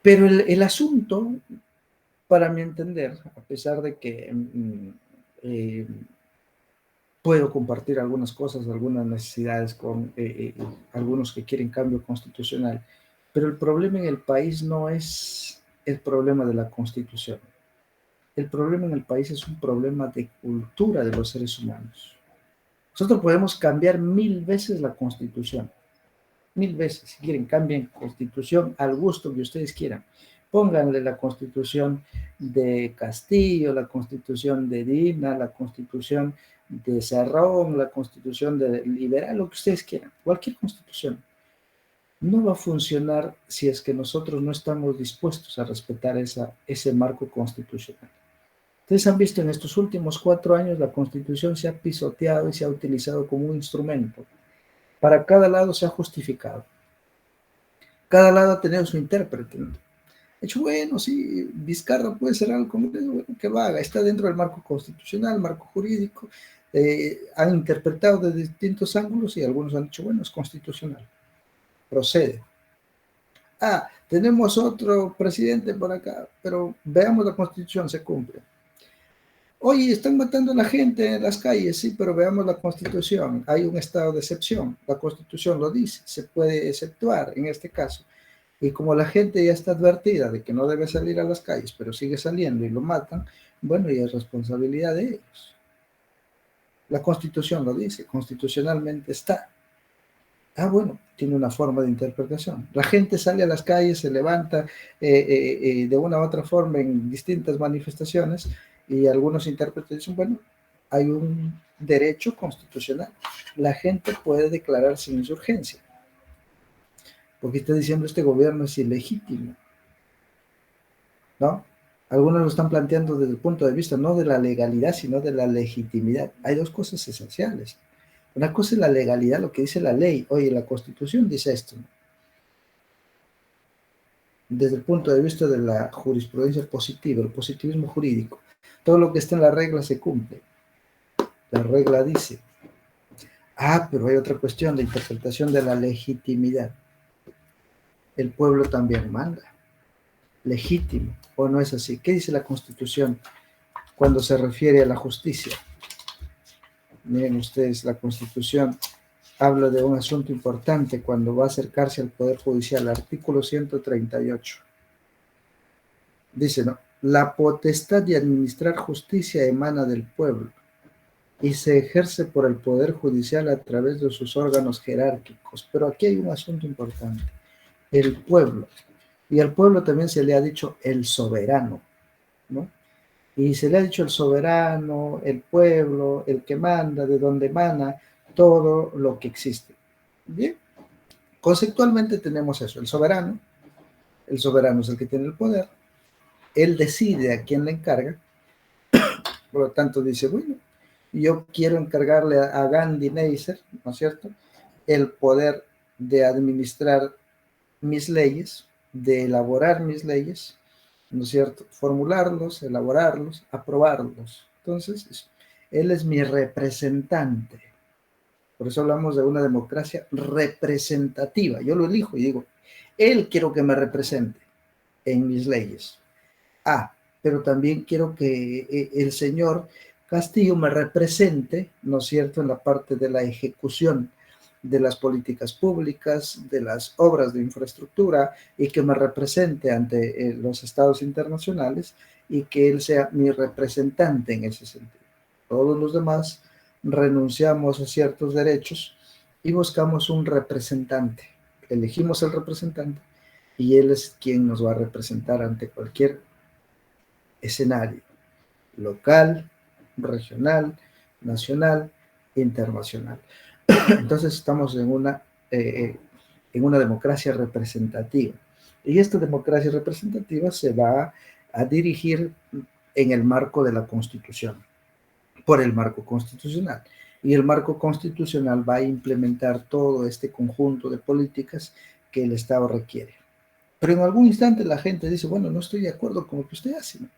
Pero el asunto, para mi entender, a pesar de que eh, puedo compartir algunas cosas, algunas necesidades con algunos que quieren cambio constitucional, pero el problema en el país no es el problema de la constitución. El problema en el país es un problema de cultura de los seres humanos. Nosotros podemos cambiar 1000 veces la constitución, 1000 veces. Si quieren, cambien constitución al gusto que ustedes quieran. Pónganle la constitución de Castillo, la constitución de Dina, la constitución de Cerrón, la constitución de Liberal, lo que ustedes quieran, cualquier constitución. No va a funcionar si es que nosotros no estamos dispuestos a respetar ese marco constitucional. Ustedes han visto en estos últimos 4 años la constitución se ha pisoteado y se ha utilizado como un instrumento. Para cada lado se ha justificado. Cada lado ha tenido su intérprete, ¿no? De hecho, bueno, sí, Vizcarra puede ser algo como eso, bueno, que lo haga, está dentro del marco constitucional, marco jurídico, han interpretado de distintos ángulos y algunos han dicho, bueno, es constitucional, procede. Ah, tenemos otro presidente por acá, pero veamos la constitución, se cumple. Oye, están matando a la gente en las calles, sí, pero veamos la constitución, hay un estado de excepción, la constitución lo dice, se puede exceptuar en este caso. Y como la gente ya está advertida de que no debe salir a las calles, pero sigue saliendo y lo matan, bueno, y es responsabilidad de ellos. La Constitución lo dice, constitucionalmente está. Ah, bueno, tiene una forma de interpretación. La gente sale a las calles, se levanta de una u otra forma en distintas manifestaciones y algunos intérpretes dicen, bueno, hay un derecho constitucional. La gente puede declararse insurgencia porque está diciendo este gobierno es ilegítimo, ¿no? Algunos lo están planteando desde el punto de vista no de la legalidad, sino de la legitimidad. Hay dos cosas esenciales. Una cosa es la legalidad, lo que dice la ley. Oye, la Constitución dice esto, ¿no? Desde el punto de vista de la jurisprudencia positiva, el positivismo jurídico. Todo lo que está en la regla se cumple. La regla dice. Ah, pero hay otra cuestión de interpretación de la legitimidad. El pueblo también manda. Legítimo, ¿o no es así? ¿Qué dice la Constitución cuando se refiere a la justicia? Miren ustedes, la Constitución habla de un asunto importante cuando va a acercarse al Poder Judicial, artículo 138. Dice, ¿no? La potestad de administrar justicia emana del pueblo y se ejerce por el Poder Judicial a través de sus órganos jerárquicos. Pero aquí hay un asunto importante, el pueblo. Y al pueblo también se le ha dicho el soberano, ¿no? Y se le ha dicho el soberano, el pueblo, el que manda, de donde emana todo lo que existe. Bien, conceptualmente tenemos eso, el soberano es el que tiene el poder, él decide a quién le encarga, por lo tanto dice, bueno, yo quiero encargarle a Gandhi Neisser, ¿no es cierto?, el poder de administrar mis leyes, de elaborar mis leyes, ¿no es cierto?, formularlos, elaborarlos, aprobarlos. Entonces, él es mi representante. Por eso hablamos de una democracia representativa. Yo lo elijo y digo, él quiero que me represente en mis leyes. Ah, pero también quiero que el señor Castillo me represente, ¿no es cierto?, en la parte de la ejecución de las políticas públicas, de las obras de infraestructura y que me represente ante los estados internacionales y que él sea mi representante en ese sentido. Todos los demás renunciamos a ciertos derechos y buscamos un representante. Elegimos el representante y él es quien nos va a representar ante cualquier escenario, local, regional, nacional, internacional. Entonces estamos en una democracia representativa. Y esta democracia representativa se va a dirigir en el marco de la Constitución, por el marco constitucional. Y el marco constitucional va a implementar todo este conjunto de políticas que el Estado requiere. Pero en algún instante la gente dice, bueno, no estoy de acuerdo con lo que usted hace, ¿no?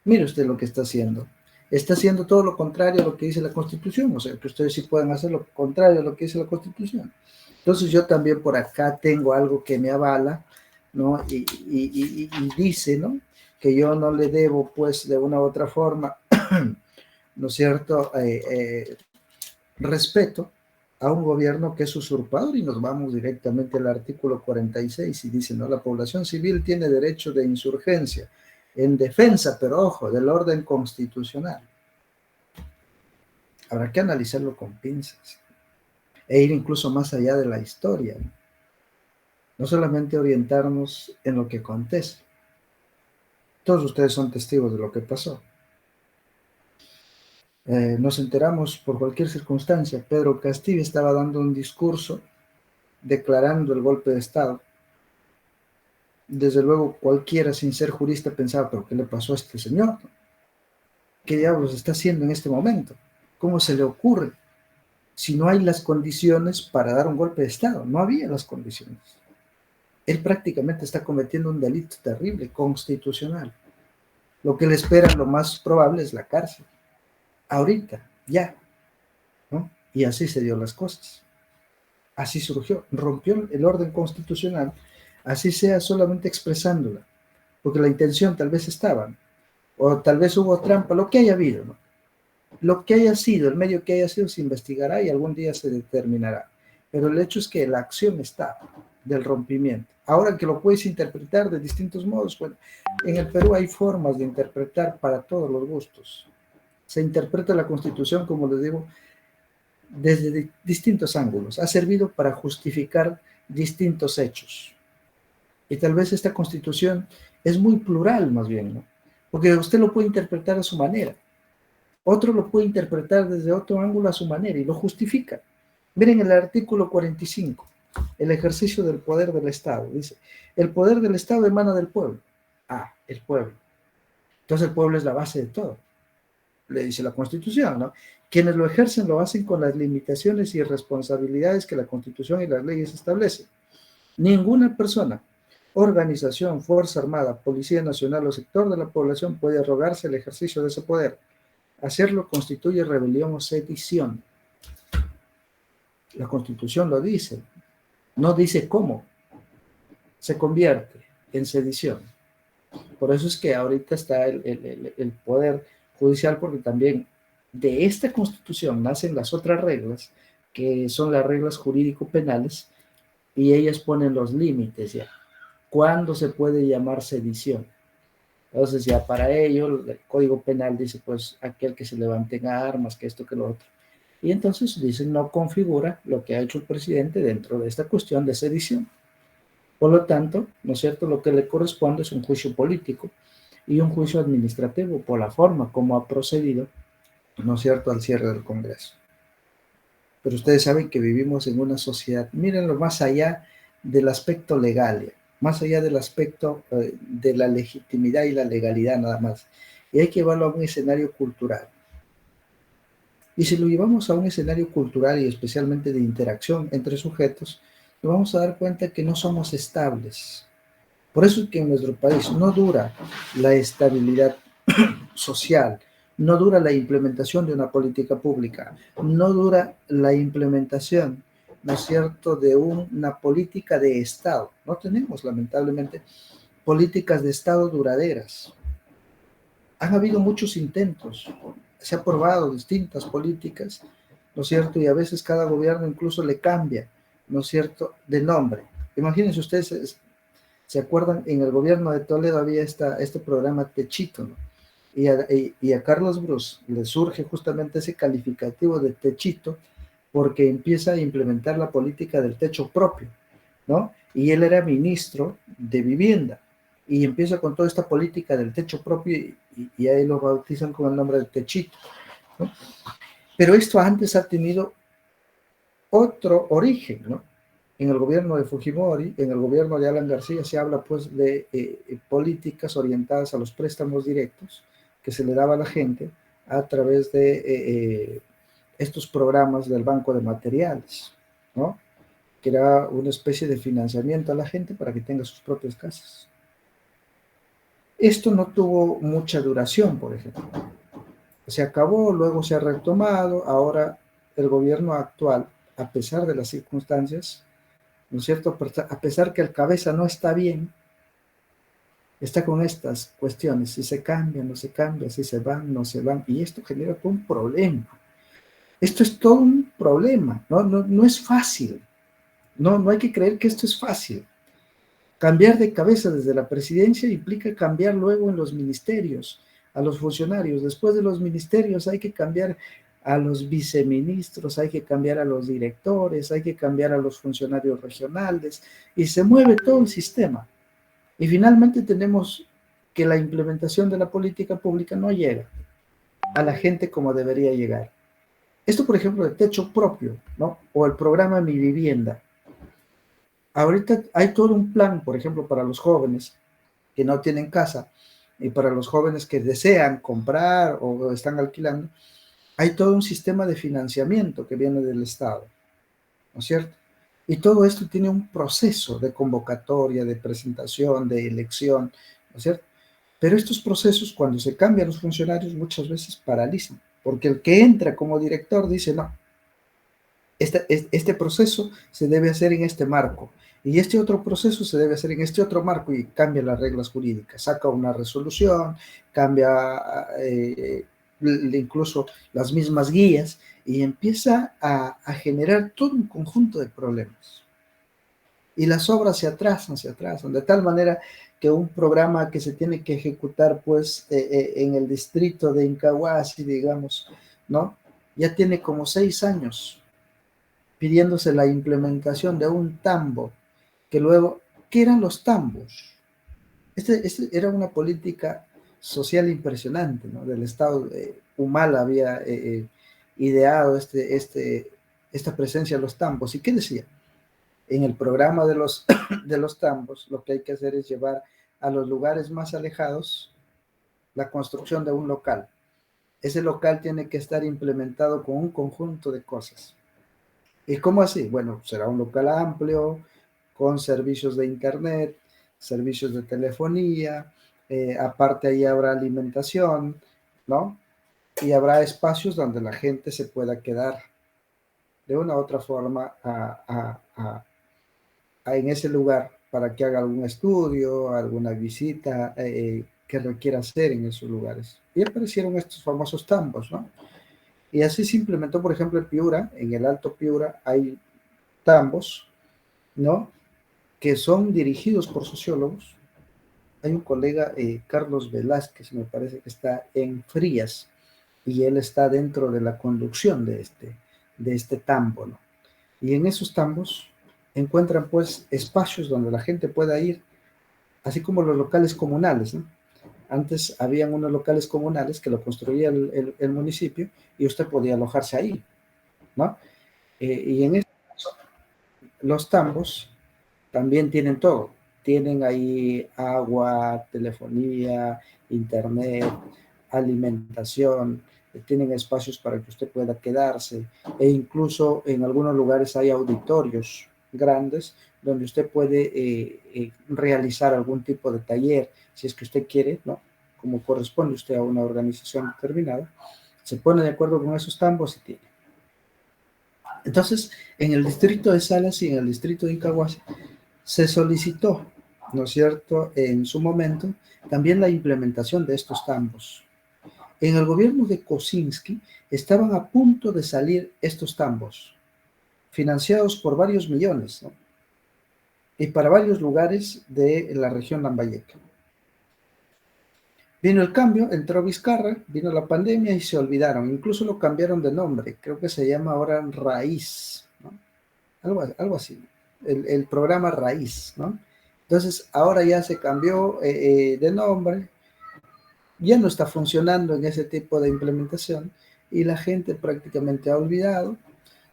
Mire usted lo que está haciendo. Está haciendo todo lo contrario a lo que dice la Constitución, o sea, que ustedes sí pueden hacer lo contrario a lo que dice la Constitución. Entonces yo también por acá tengo algo que me avala, ¿no? Y dice, ¿no? Que yo no le debo, pues, de una u otra forma, ¿no es cierto?, respeto a un gobierno que es usurpador, y nos vamos directamente al artículo 46 y dice, ¿no? La población civil tiene derecho de insurgencia en defensa, pero ojo, del orden constitucional. Habrá que analizarlo con pinzas e ir incluso más allá de la historia, ¿no? No solamente orientarnos en lo que acontece. Todos ustedes son testigos de lo que pasó. Nos enteramos por cualquier circunstancia. Pedro Castillo estaba dando un discurso declarando el golpe de Estado. Desde luego cualquiera sin ser jurista pensaba, pero ¿qué le pasó a este señor? ¿Qué diablos está haciendo en este momento? ¿Cómo se le ocurre? Si no hay las condiciones para dar un golpe de Estado, no había las condiciones. Él prácticamente está cometiendo un delito terrible, constitucional. Lo que le espera, lo más probable, es la cárcel. Ahorita, ya, ¿no? Y así se dio las cosas. Así surgió, rompió el orden constitucional, así sea solamente expresándola, porque la intención tal vez estaba, ¿no? O tal vez hubo trampa, lo que haya habido, ¿no? Lo que haya sido, el medio que haya sido, se investigará y algún día se determinará. Pero el hecho es que la acción está del rompimiento. Ahora que lo puedes interpretar de distintos modos, bueno, en el Perú hay formas de interpretar para todos los gustos. Se interpreta la Constitución, como les digo, desde distintos ángulos. Ha servido para justificar distintos hechos. Y tal vez esta Constitución es muy plural, más bien, ¿no? Porque usted lo puede interpretar a su manera. Otro lo puede interpretar desde otro ángulo a su manera y lo justifica. Miren el artículo 45, el ejercicio del poder del Estado. Dice, el poder del Estado emana del pueblo. Ah, el pueblo. Entonces el pueblo es la base de todo. Le dice la Constitución, ¿no? Quienes lo ejercen lo hacen con las limitaciones y responsabilidades que la Constitución y las leyes establecen. Ninguna persona, organización, fuerza armada, policía nacional o sector de la población puede arrogarse el ejercicio de ese poder. Hacerlo constituye rebelión o sedición. La Constitución lo dice, no dice cómo se convierte en sedición. Por eso es que ahorita está el poder judicial, porque también de esta Constitución nacen las otras reglas, que son las reglas jurídico-penales, y ellas ponen los límites ya. ¿Cuándo se puede llamar sedición? Entonces ya para ello el Código Penal dice, pues, aquel que se levanten armas, que esto, que lo otro. Y entonces dicen, no configura lo que ha hecho el presidente dentro de esta cuestión de sedición. Por lo tanto, ¿no es cierto?, lo que le corresponde es un juicio político y un juicio administrativo por la forma como ha procedido, ¿no es cierto?, al cierre del Congreso. Pero ustedes saben que vivimos en una sociedad, mírenlo más allá del aspecto legal, más allá del aspecto de la legitimidad y la legalidad nada más. Y hay que llevarlo a un escenario cultural. Y si lo llevamos a un escenario cultural y especialmente de interacción entre sujetos, nos vamos a dar cuenta que no somos estables. Por eso es que en nuestro país no dura la estabilidad social, no dura la implementación de una política pública, no dura la implementación, ¿no es cierto?, de una política de Estado. No tenemos, lamentablemente, políticas de Estado duraderas. Han habido muchos intentos, se han aprobado distintas políticas, ¿no es cierto? Y a veces cada gobierno incluso le cambia, ¿no es cierto?, de nombre. Imagínense ustedes, ¿se acuerdan? En el gobierno de Toledo había este programa Techito, ¿no? Y a Carlos Bruce le surge justamente ese calificativo de techito porque empieza a implementar la política del techo propio, ¿no? Y él era ministro de vivienda y empieza con toda esta política del techo propio y ahí lo bautizan con el nombre de techito, ¿no? Pero esto antes ha tenido otro origen, ¿no? En el gobierno de Fujimori, en el gobierno de Alan García se habla pues de políticas orientadas a los préstamos directos que se le daba a la gente a través de estos programas del Banco de Materiales, ¿no? Que era una especie de financiamiento a la gente para que tenga sus propias casas. Esto no tuvo mucha duración, por ejemplo. Se acabó, luego se ha retomado, ahora el gobierno actual, a pesar de las circunstancias, ¿no es cierto? A pesar que el cabeza no está bien, está con estas cuestiones, si se cambia, no se cambia, si se van, no se van, y esto genera todo un problema. Esto es todo un problema, no es fácil, no hay que creer que esto es fácil. Cambiar de cabeza desde la presidencia implica cambiar luego en los ministerios, a los funcionarios. Después de los ministerios hay que cambiar a los viceministros, hay que cambiar a los directores, hay que cambiar a los funcionarios regionales y se mueve todo el sistema. Y finalmente tenemos que la implementación de la política pública no llega a la gente como debería llegar. Esto, por ejemplo, de techo propio, ¿no? O el programa Mi Vivienda. Ahorita hay todo un plan, por ejemplo, para los jóvenes que no tienen casa y para los jóvenes que desean comprar o están alquilando, hay todo un sistema de financiamiento que viene del Estado, ¿no es cierto? Y todo esto tiene un proceso de convocatoria, de presentación, de elección, ¿no es cierto? Pero estos procesos, cuando se cambian los funcionarios, muchas veces paralizan, porque el que entra como director dice, no, este proceso se debe hacer en este marco y este otro proceso se debe hacer en este otro marco y cambia las reglas jurídicas, saca una resolución, cambia incluso las mismas guías y empieza a generar todo un conjunto de problemas. Y las obras se atrasan, de tal manera que un programa que se tiene que ejecutar pues en el distrito de Incahuasi, digamos, ¿no? Ya tiene como 6 años pidiéndose la implementación de un tambo, que luego, ¿qué eran los tambos? Este era una política social impresionante, ¿no? Del Estado. Humala había ideado esta presencia de los tambos. ¿Y qué decía? En el programa de de los tambos, lo que hay que hacer es llevar a los lugares más alejados la construcción de un local. Ese local tiene que estar implementado con un conjunto de cosas. ¿Y cómo así? Bueno, será un local amplio, con servicios de internet, servicios de telefonía, aparte ahí habrá alimentación, ¿no? Y habrá espacios donde la gente se pueda quedar de una u otra forma en ese lugar para que haga algún estudio, alguna visita que requiera hacer en esos lugares. Y aparecieron estos famosos tambos, ¿no? Y así se implementó, por ejemplo, en Piura, en el Alto Piura hay tambos, ¿no? Que son dirigidos por sociólogos. Hay un colega, Carlos Velázquez, me parece que está en Frías, y él está dentro de la conducción de este tambo, ¿no? Y en esos tambos encuentran pues espacios donde la gente pueda ir, así como los locales comunales, ¿no? Antes habían unos locales comunales que lo construía el municipio y usted podía alojarse ahí, ¿no? Y en este caso, los tambos también tienen todo. Tienen ahí agua, telefonía, internet, alimentación, tienen espacios para que usted pueda quedarse e incluso en algunos lugares hay auditorios grandes donde usted puede realizar algún tipo de taller, si es que usted quiere, ¿no? Como corresponde usted a una organización determinada, se pone de acuerdo con esos tambos y tiene. Entonces, en el distrito de Salas y en el distrito de Incahuasi se solicitó, ¿no es cierto?, en su momento, también la implementación de estos tambos. En el gobierno de Kosinski estaban a punto de salir estos tambos, financiados por varios millones, ¿no? Y para varios lugares de la región Lambayeque. Vino el cambio, entró Vizcarra, vino la pandemia y se olvidaron. Incluso lo cambiaron de nombre. Creo que se llama ahora Raíz, ¿no? Algo así. El programa Raíz, ¿no? Entonces, ahora ya se cambió de nombre, ya no está funcionando en ese tipo de implementación y la gente prácticamente ha olvidado,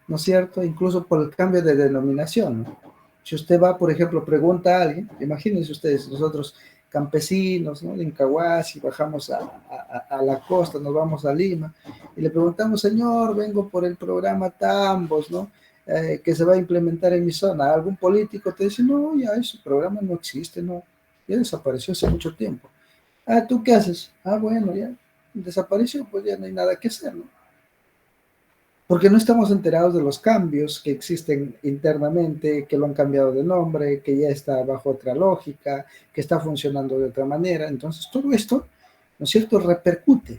¿no es cierto? Incluso por el cambio de denominación, ¿no? Si usted va, por ejemplo, pregunta a alguien, imagínense ustedes, nosotros campesinos, ¿no? De Incahuasi, bajamos a la costa, nos vamos a Lima, y le preguntamos, señor, vengo por el programa Tambos, ¿no? Que se va a implementar en mi zona. ¿Algún político te dice, no, ya ese programa no existe, no, ya desapareció hace mucho tiempo? Ah, ¿tú qué haces? Ah, bueno, ya desapareció, pues ya no hay nada que hacer, ¿no? Porque no estamos enterados de los cambios que existen internamente, que lo han cambiado de nombre, que ya está bajo otra lógica, que está funcionando de otra manera. Entonces, todo esto, ¿no es cierto?, repercute,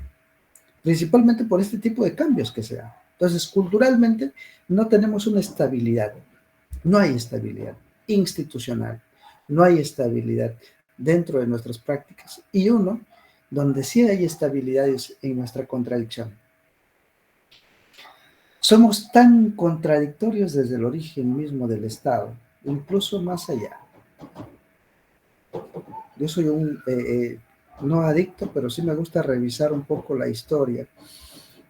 principalmente por este tipo de cambios que se dan. Entonces, culturalmente, no tenemos una estabilidad, no hay estabilidad institucional, no hay estabilidad dentro de nuestras prácticas. Y uno, donde sí hay estabilidad es en nuestra contradicción. Somos tan contradictorios desde el origen mismo del Estado, incluso más allá. Yo soy no adicto, pero sí me gusta revisar un poco la historia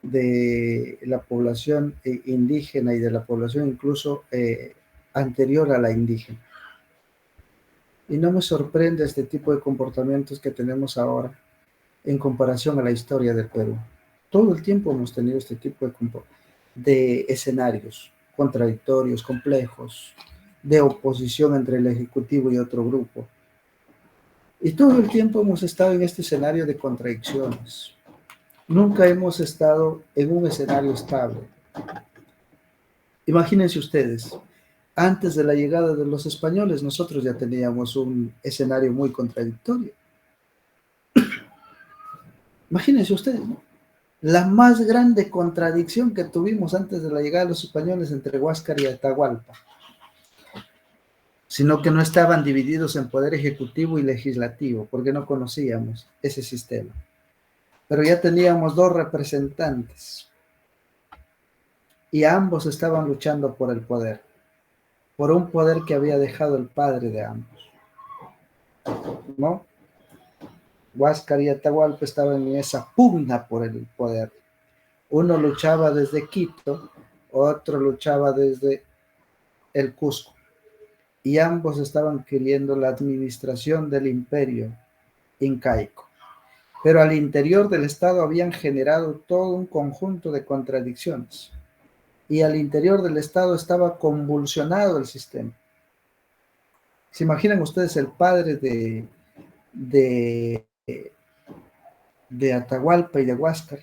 de la población indígena y de la población incluso anterior a la indígena. Y no me sorprende este tipo de comportamientos que tenemos ahora en comparación a la historia del Perú. Todo el tiempo hemos tenido este tipo de escenarios contradictorios, complejos, de oposición entre el Ejecutivo y otro grupo. Y todo el tiempo hemos estado en este escenario de contradicciones. Nunca hemos estado en un escenario estable. Imagínense ustedes, antes de la llegada de los españoles, nosotros ya teníamos un escenario muy contradictorio. Imagínense ustedes, ¿no? La más grande contradicción que tuvimos antes de la llegada de los españoles entre Huáscar y Atahualpa, sino que no estaban divididos en poder ejecutivo y legislativo, porque no conocíamos ese sistema. Pero ya teníamos dos representantes y ambos estaban luchando por el poder, por un poder que había dejado el padre de ambos, ¿no? Huáscar y Atahualpa estaban en esa pugna por el poder. Uno luchaba desde Quito, otro luchaba desde el Cusco, y ambos estaban queriendo la administración del imperio incaico. Pero al interior del Estado habían generado todo un conjunto de contradicciones, y al interior del Estado estaba convulsionado el sistema. ¿Se imaginan ustedes el padre de, de Atahualpa y de Huáscar?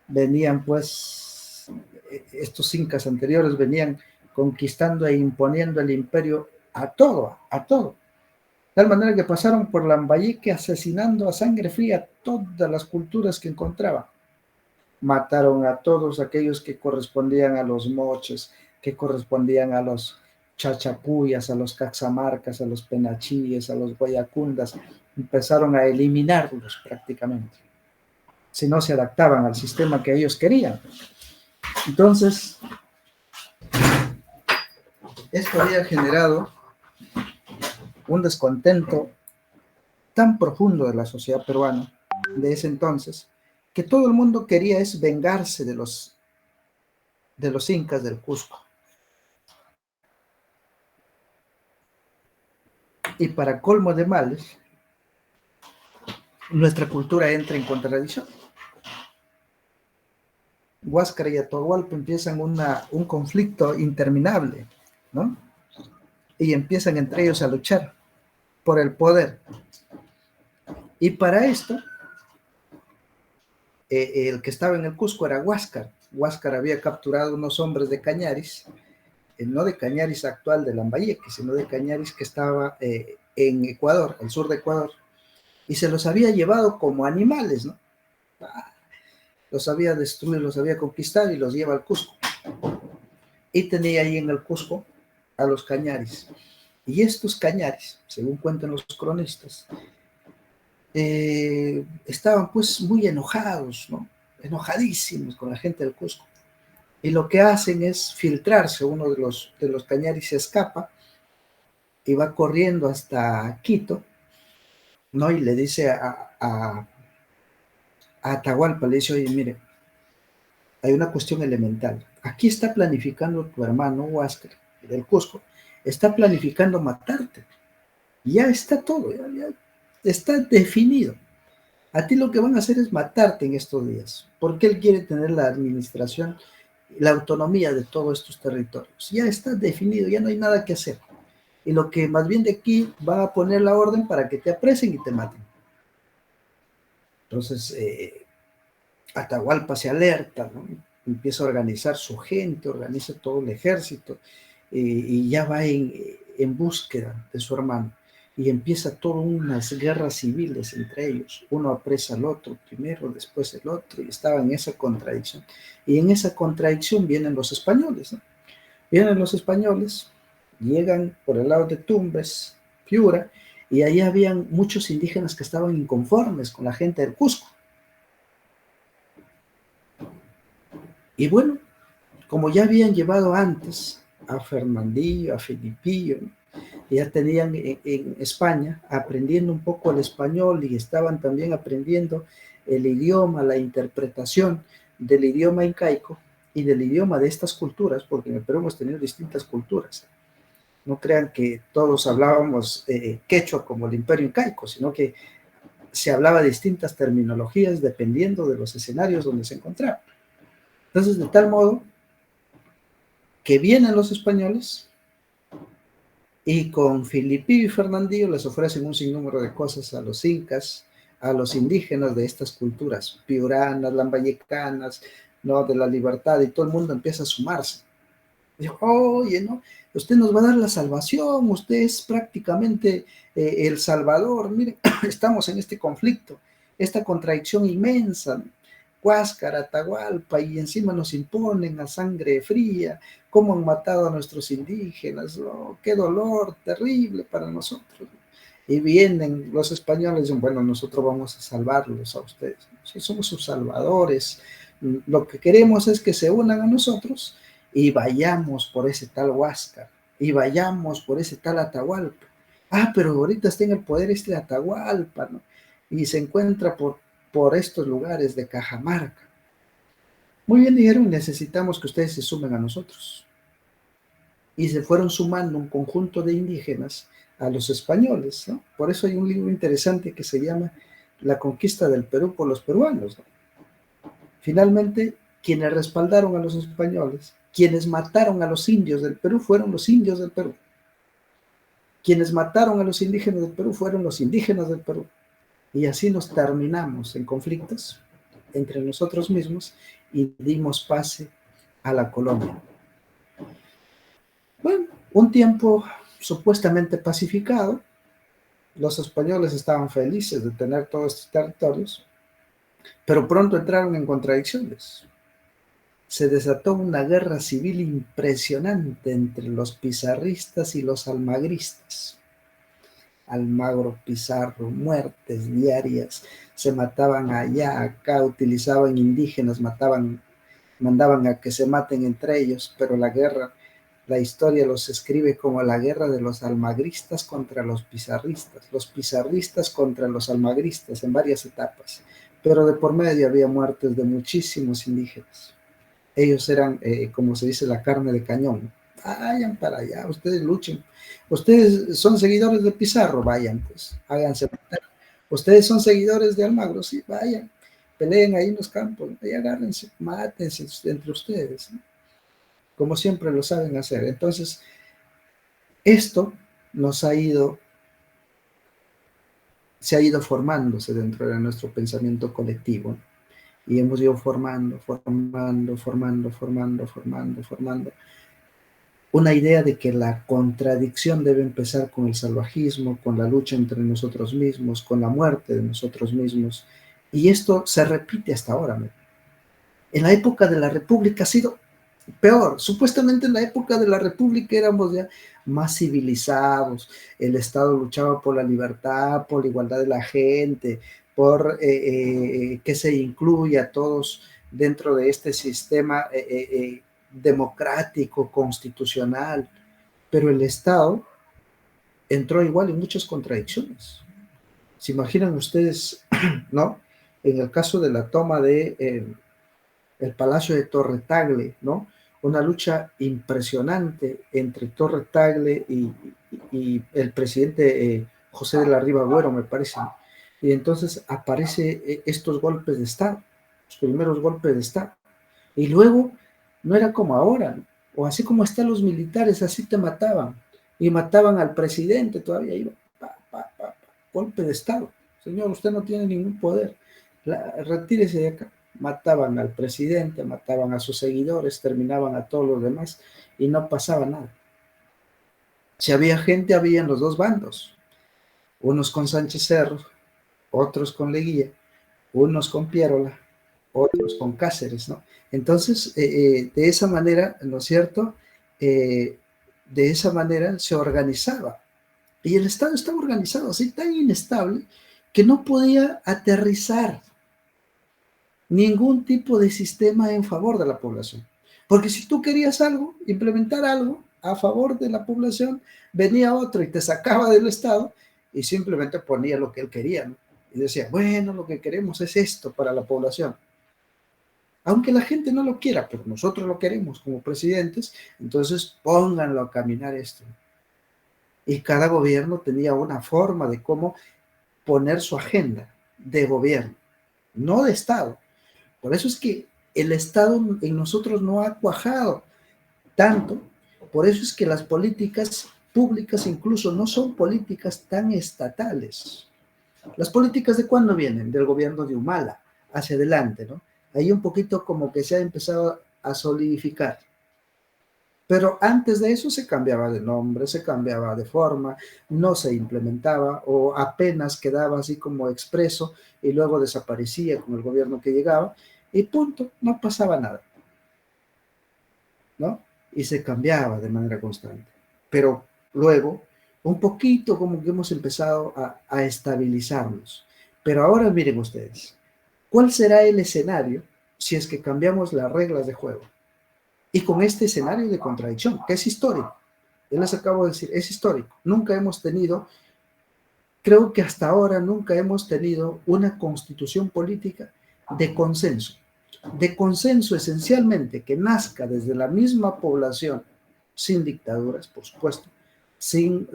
Venían pues, estos incas anteriores venían conquistando e imponiendo el imperio a todo, a todo. De tal manera que pasaron por Lambayeque asesinando a sangre fría todas las culturas que encontraban. Mataron a todos aquellos que correspondían a los moches, que correspondían a los chachapuyas, a los caxamarcas, a los penachíes, a los guayacundas. Empezaron a eliminarlos prácticamente, si no se adaptaban al sistema que ellos querían. Entonces, esto había generado un descontento tan profundo de la sociedad peruana de ese entonces, que todo el mundo quería es vengarse de los incas del Cusco. Y para colmo de males, nuestra cultura entra en contradicción. Huáscar y Atahualpa empiezan un conflicto interminable, ¿no? Y empiezan entre ellos a luchar por el poder. Y para esto, el que estaba en el Cusco era Huáscar. Huáscar había capturado unos hombres de Cañaris, no de Cañaris actual de Lambayeque, sino de Cañaris que estaba en Ecuador, al sur de Ecuador, y se los había llevado como animales, ¿no? los había destruido, los había conquistado y los lleva al Cusco. Y tenía ahí en el Cusco a los cañaris. Y estos cañaris, según cuentan los cronistas, estaban pues muy enojados, ¿no? Enojadísimos con la gente del Cusco. Y lo que hacen es filtrarse, uno de los cañaris se escapa y va corriendo hasta Quito, ¿no? Y le dice a Atahualpa, le dice, oye, mire, hay una cuestión elemental. Aquí está planificando tu hermano Huáscar, del Cusco, está planificando matarte. Ya está todo, ya está definido. A ti lo que van a hacer es matarte en estos días, porque él quiere tener la administración, la autonomía de todos estos territorios. Ya está definido, ya no hay nada que hacer. Y lo que más bien de aquí va a poner la orden para que te apresen y te maten. Entonces, Atahualpa se alerta, ¿no? Empieza a organizar su gente, organiza todo el ejército y ya va en búsqueda de su hermano. Y empieza todas unas guerras civiles entre ellos. Uno apresa al otro primero, después el otro, y estaba en esa contradicción. Y en esa contradicción vienen los españoles, ¿no? Vienen los españoles, llegan por el lado de Tumbes, Piura, y ahí habían muchos indígenas que estaban inconformes con la gente del Cusco. Y bueno, como ya habían llevado antes a Fernandillo, a Filipillo, ¿no? Ya tenían en España aprendiendo un poco el español y estaban también aprendiendo el idioma, la interpretación del idioma incaico y del idioma de estas culturas, porque en el Perú hemos tenido distintas culturas. No crean que todos hablábamos quechua como el imperio incaico, sino que se hablaba distintas terminologías dependiendo de los escenarios donde se encontraban. Entonces, de tal modo que vienen los españoles y con Filipillo y Fernandillo les ofrecen un sinnúmero de cosas a los incas, a los indígenas de estas culturas, piuranas, lambayecanas, ¿no? De la libertad, y todo el mundo empieza a sumarse. Dijo, oye, ¿no? Usted nos va a dar la salvación, usted es prácticamente el Salvador, miren, estamos en este conflicto, esta contradicción inmensa, ¿no? Huáscar, Atahualpa, y encima nos imponen a sangre fría, cómo han matado a nuestros indígenas, oh, qué dolor terrible para nosotros. Y vienen los españoles y dicen, bueno, nosotros vamos a salvarlos a ustedes, sí, somos sus salvadores, lo que queremos es que se unan a nosotros y vayamos por ese tal Huáscar, y vayamos por ese tal Atahualpa. Ah, pero ahorita está en el poder este Atahualpa, ¿no? Y se encuentra por estos lugares de Cajamarca. Muy bien, dijeron, necesitamos que ustedes se sumen a nosotros. Y se fueron sumando un conjunto de indígenas a los españoles, ¿no? Por eso hay un libro interesante que se llama La conquista del Perú por los peruanos, ¿no? Finalmente, quienes respaldaron a los españoles, quienes mataron a los indios del Perú fueron los indios del Perú. Quienes mataron a los indígenas del Perú fueron los indígenas del Perú. Y así nos terminamos en conflictos entre nosotros mismos y dimos pase a la colonia. Bueno, un tiempo supuestamente pacificado, los españoles estaban felices de tener todos estos territorios, pero pronto entraron en contradicciones. Se desató una guerra civil impresionante entre los pizarristas y los almagristas. Almagro, Pizarro, muertes diarias, se mataban allá, acá, utilizaban indígenas, mataban, mandaban a que se maten entre ellos, pero la guerra, la historia los escribe como la guerra de los almagristas contra los pizarristas contra los almagristas en varias etapas, pero de por medio había muertes de muchísimos indígenas. Ellos eran, como se dice, la carne de cañón. Vayan para allá, ustedes luchen. Ustedes son seguidores de Pizarro, vayan pues, háganse matar. Ustedes son seguidores de Almagro, sí, vayan, peleen ahí en los campos, y agárrense, mátense entre ustedes, ¿no? Como siempre lo saben hacer. Entonces, esto nos ha ido, se ha ido formándose dentro de nuestro pensamiento colectivo, ¿no? Y hemos ido formando una idea de que la contradicción debe empezar con el salvajismo, con la lucha entre nosotros mismos, con la muerte de nosotros mismos. Y esto se repite hasta ahora, ¿no? En la época de la República ha sido peor. Supuestamente en la época de la República éramos ya más civilizados, el Estado luchaba por la libertad, por la igualdad de la gente, por que se incluya a todos dentro de este sistema democrático, constitucional, pero el Estado entró igual en muchas contradicciones. ¿Se imaginan ustedes, no? En el caso de la toma de el Palacio de Torre Tagle, ¿no? Una lucha impresionante entre Torre Tagle y el presidente José de la Riva Agüero, me parece. Y entonces aparece estos golpes de Estado, los primeros golpes de Estado. Y luego no era como ahora, ¿no? O así como están los militares, así te mataban. Y mataban al presidente, todavía iba, golpe de Estado. Señor, usted no tiene ningún poder. Retírese de acá. Mataban al presidente, mataban a sus seguidores, terminaban a todos los demás y no pasaba nada. Si había gente, había en los dos bandos. Unos con Sánchez Cerro, otros con Leguía, unos con Piérola, otros con Cáceres, ¿no? Entonces, de esa manera, ¿no es cierto? De esa manera se organizaba. Y el Estado estaba organizado así, tan inestable, que no podía aterrizar ningún tipo de sistema en favor de la población. Porque si tú querías algo, implementar algo a favor de la población, venía otro y te sacaba del Estado y simplemente ponía lo que él quería, ¿no? Y decía, bueno, lo que queremos es esto para la población. Aunque la gente no lo quiera, pero nosotros lo queremos como presidentes, entonces pónganlo a caminar esto. Y cada gobierno tenía una forma de cómo poner su agenda de gobierno, no de Estado. Por eso es que el Estado en nosotros no ha cuajado tanto, por eso es que las políticas públicas incluso no son políticas tan estatales. Las políticas de cuándo vienen? Del gobierno de Humala, hacia adelante, ¿no? Ahí un poquito como que se ha empezado a solidificar. Pero antes de eso se cambiaba de nombre, se cambiaba de forma, no se implementaba o apenas quedaba así como expreso y luego desaparecía con el gobierno que llegaba y punto, no pasaba nada, ¿no? Y se cambiaba de manera constante. Pero luego, un poquito como que hemos empezado a estabilizarnos. Pero ahora miren ustedes, ¿cuál será el escenario si es que cambiamos las reglas de juego? Y con este escenario de contradicción, que es histórico. Yo les acabo de decir, es histórico. Nunca hemos tenido, creo que hasta ahora nunca hemos tenido una constitución política de consenso esencialmente que nazca desde la misma población, sin dictaduras, por supuesto, sin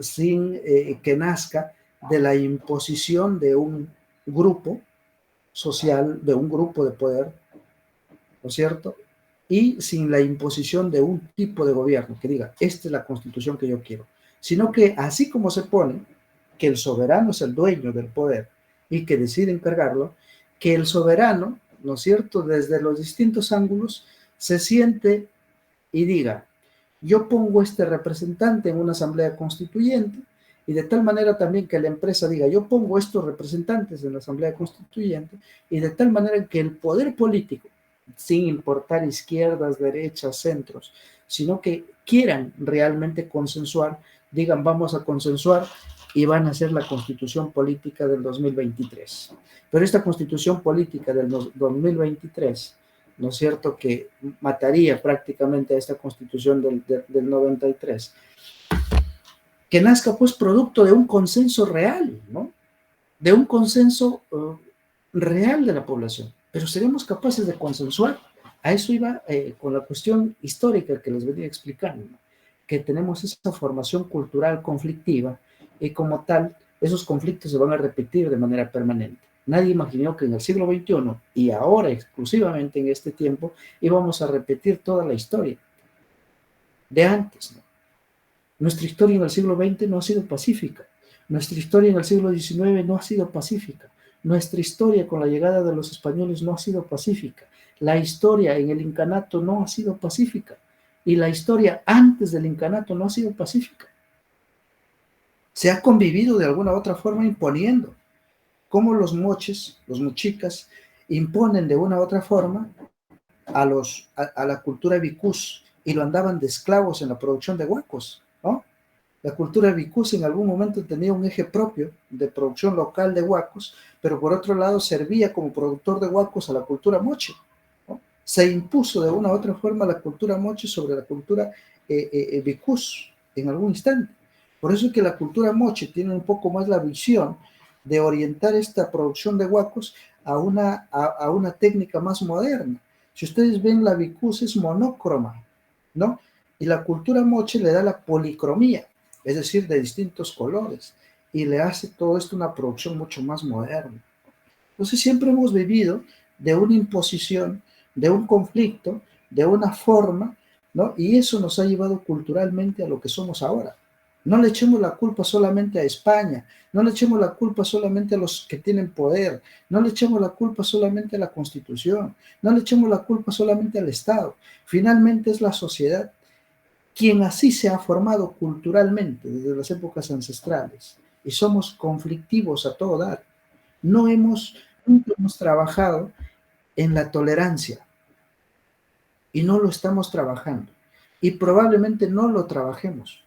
que nazca de la imposición de un grupo social, de un grupo de poder, ¿no es cierto? Y sin la imposición de un tipo de gobierno que diga, esta es la constitución que yo quiero, sino que así como se pone que el soberano es el dueño del poder y que decide encargarlo, que el soberano, ¿no es cierto?, desde los distintos ángulos se siente y diga, yo pongo este representante en una asamblea constituyente y de tal manera también que la empresa diga, yo pongo estos representantes en la asamblea constituyente y de tal manera que el poder político, sin importar izquierdas, derechas, centros, sino que quieran realmente consensuar, digan vamos a consensuar y van a hacer la constitución política del 2023. Pero esta constitución política del 2023, ¿no es cierto?, que mataría prácticamente a esta constitución del 93, que nazca pues producto de un consenso real, ¿no? De un consenso real de la población. Pero seremos capaces de consensuar. A eso iba con la cuestión histórica que les venía explicando, ¿no? Que tenemos esa formación cultural conflictiva y como tal, esos conflictos se van a repetir de manera permanente. Nadie imaginó que en el siglo XXI y ahora exclusivamente en este tiempo íbamos a repetir toda la historia de antes, ¿no? Nuestra historia en el siglo XX no ha sido pacífica. Nuestra historia en el siglo XIX no ha sido pacífica. Nuestra historia con la llegada de los españoles no ha sido pacífica. La historia en el incanato no ha sido pacífica. Y la historia antes del incanato no ha sido pacífica. Se ha convivido de alguna u otra forma imponiendo. Como los moches, los mochicas, imponen de una u otra forma a la cultura vicus y lo andaban de esclavos en la producción de huacos, ¿no? La cultura vicus en algún momento tenía un eje propio de producción local de huacos, pero por otro lado servía como productor de huacos a la cultura moche, ¿no? Se impuso de una u otra forma la cultura moche sobre la cultura vicus en algún instante. Por eso es que la cultura moche tiene un poco más la visión de orientar esta producción de huacos a una técnica más moderna. Si ustedes ven, la vicus es monócroma, ¿no? Y la cultura moche le da la policromía, es decir, de distintos colores, y le hace todo esto una producción mucho más moderna. Entonces siempre hemos vivido de una imposición, de un conflicto, de una forma, ¿no? Y eso nos ha llevado culturalmente a lo que somos ahora. No le echemos la culpa solamente a España, no le echemos la culpa solamente a los que tienen poder, no le echemos la culpa solamente a la Constitución, no le echemos la culpa solamente al Estado. Finalmente es la sociedad quien así se ha formado culturalmente desde las épocas ancestrales y somos conflictivos a todo dar. No hemos, nunca hemos trabajado en la tolerancia y no lo estamos trabajando y probablemente no lo trabajemos.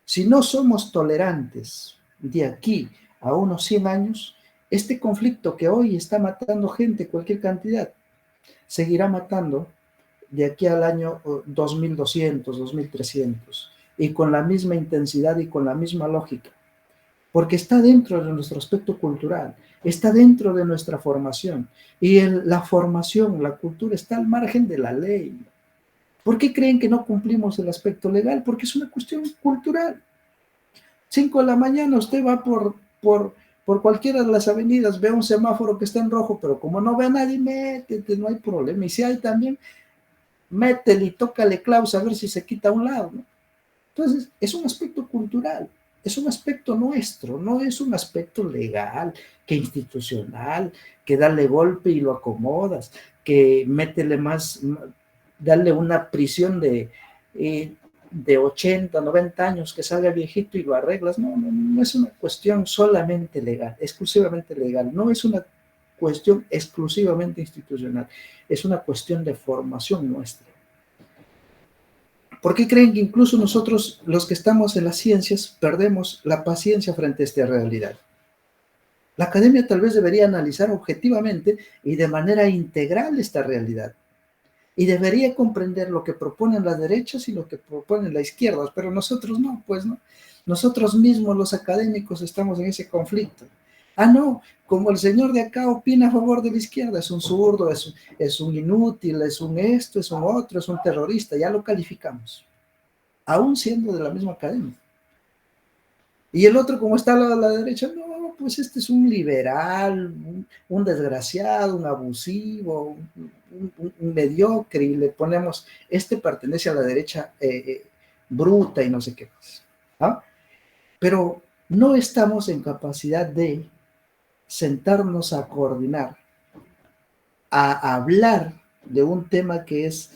Si no somos tolerantes de aquí a unos 100 años, este conflicto que hoy está matando gente, cualquier cantidad, seguirá matando de aquí al año 2200, 2300, y con la misma intensidad y con la misma lógica, porque está dentro de nuestro aspecto cultural, está dentro de nuestra formación, y la formación, la cultura está al margen de la ley. ¿Por qué creen que no cumplimos el aspecto legal? Porque es una cuestión cultural. 5 de la mañana usted va por cualquiera de las avenidas, ve un semáforo que está en rojo, pero como no ve a nadie, métete, no hay problema. Y si hay también, métele y tócale claus a ver si se quita a un lado, ¿no? Entonces, es un aspecto cultural, es un aspecto nuestro, no es un aspecto legal, que institucional, que darle golpe y lo acomodas, que métele más, darle una prisión de 80, 90 años, que salga viejito y lo arreglas. No, no, no es una cuestión solamente legal, exclusivamente legal, no es una cuestión exclusivamente institucional, es una cuestión de formación nuestra. ¿Por qué creen que incluso nosotros, los que estamos en las ciencias, perdemos la paciencia frente a esta realidad? La academia tal vez debería analizar objetivamente y de manera integral esta realidad. Y debería comprender lo que proponen las derechas y lo que proponen las izquierdas, pero nosotros no, pues no. Nosotros mismos, los académicos, estamos en ese conflicto. Ah, no, como el señor de acá opina a favor de la izquierda, es un zurdo, es un inútil, es un esto, es un otro, es un terrorista, ya lo calificamos, aún siendo de la misma academia. Y el otro, como está a la derecha, no, pues este es un liberal, un desgraciado, un abusivo, un mediocre, y le ponemos, este pertenece a la derecha bruta y no sé qué más. ¿Ah? Pero no estamos en capacidad de sentarnos a coordinar, a hablar de un tema que es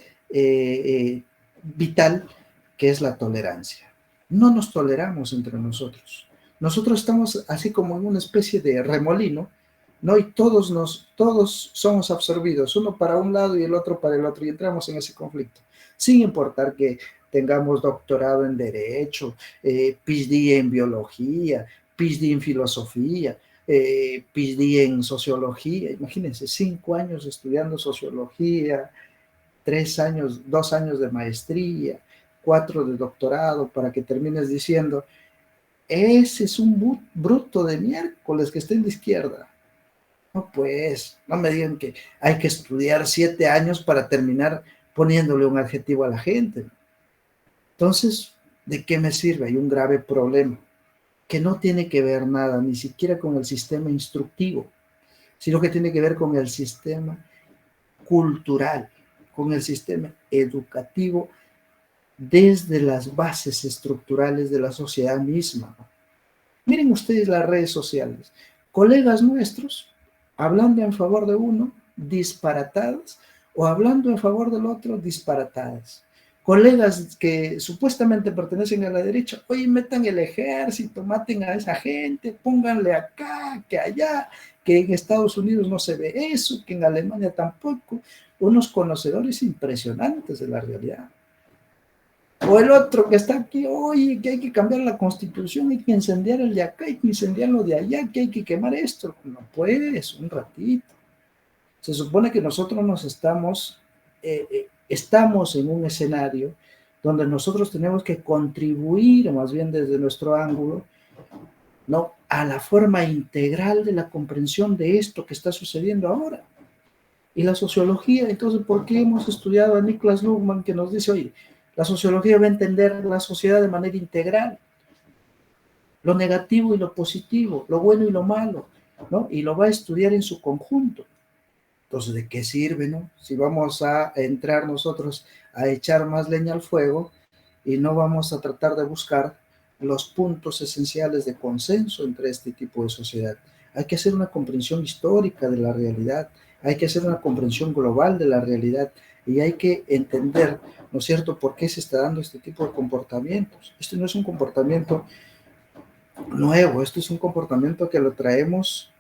vital, que es la tolerancia. No nos toleramos entre nosotros. Nosotros estamos así como en una especie de remolino, ¿no? Y todos somos absorbidos, uno para un lado y el otro para el otro, y entramos en ese conflicto, sin importar que tengamos doctorado en Derecho, PhD en Biología, PhD en Filosofía, PhD en Sociología. Imagínense, 5 años estudiando Sociología, 3 años, 2 años de maestría, 4 de doctorado, para que termines diciendo, ese es un bruto de miércoles que está en la izquierda. No, pues, no me digan que hay que estudiar 7 años para terminar poniéndole un adjetivo a la gente. Entonces, ¿de qué me sirve? Hay un grave problema que no tiene que ver nada, ni siquiera con el sistema instructivo, sino que tiene que ver con el sistema cultural, con el sistema educativo desde las bases estructurales de la sociedad misma. Miren ustedes las redes sociales, colegas nuestros hablando en favor de uno, disparatadas, o hablando en favor del otro, disparatadas. Colegas que supuestamente pertenecen a la derecha, oye, metan el ejército, maten a esa gente, pónganle acá, que allá, que en Estados Unidos no se ve eso, que en Alemania tampoco, unos conocedores impresionantes de la realidad. O el otro que está aquí, oye, que hay que cambiar la constitución, hay que incendiar el de acá, hay que incendiar lo de allá, que hay que quemar esto. No puedes, un ratito. Se supone que nosotros estamos en un escenario donde nosotros tenemos que contribuir, más bien desde nuestro ángulo, ¿no?, a la forma integral de la comprensión de esto que está sucediendo ahora. Y la sociología, entonces, ¿por qué hemos estudiado a Niklas Luhmann que nos dice, oye, la sociología va a entender la sociedad de manera integral, lo negativo y lo positivo, lo bueno y lo malo, ¿no? Y lo va a estudiar en su conjunto. Entonces, ¿de qué sirve, no? Si vamos a entrar nosotros a echar más leña al fuego y no vamos a tratar de buscar los puntos esenciales de consenso entre este tipo de sociedad. Hay que hacer una comprensión histórica de la realidad, hay que hacer una comprensión global de la realidad y hay que entender, ¿no es cierto?, por qué se está dando este tipo de comportamientos. Esto no es un comportamiento nuevo, esto es un comportamiento que lo traemos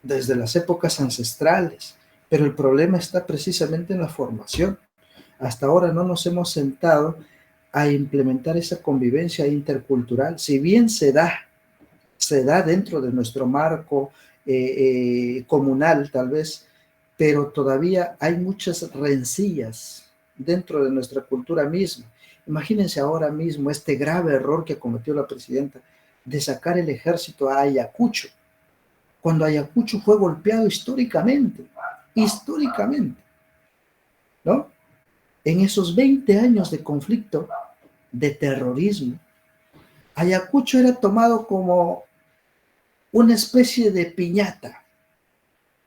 desde las épocas ancestrales, pero el problema está precisamente en la formación. Hasta ahora no nos hemos sentado a implementar esa convivencia intercultural, si bien se da dentro de nuestro marco comunal tal vez, pero todavía hay muchas rencillas dentro de nuestra cultura misma. Imagínense ahora mismo este grave error que cometió la presidenta de sacar el ejército a Ayacucho, cuando Ayacucho fue golpeado históricamente, ¿no? En esos 20 años de conflicto, de terrorismo, Ayacucho era tomado como una especie de piñata,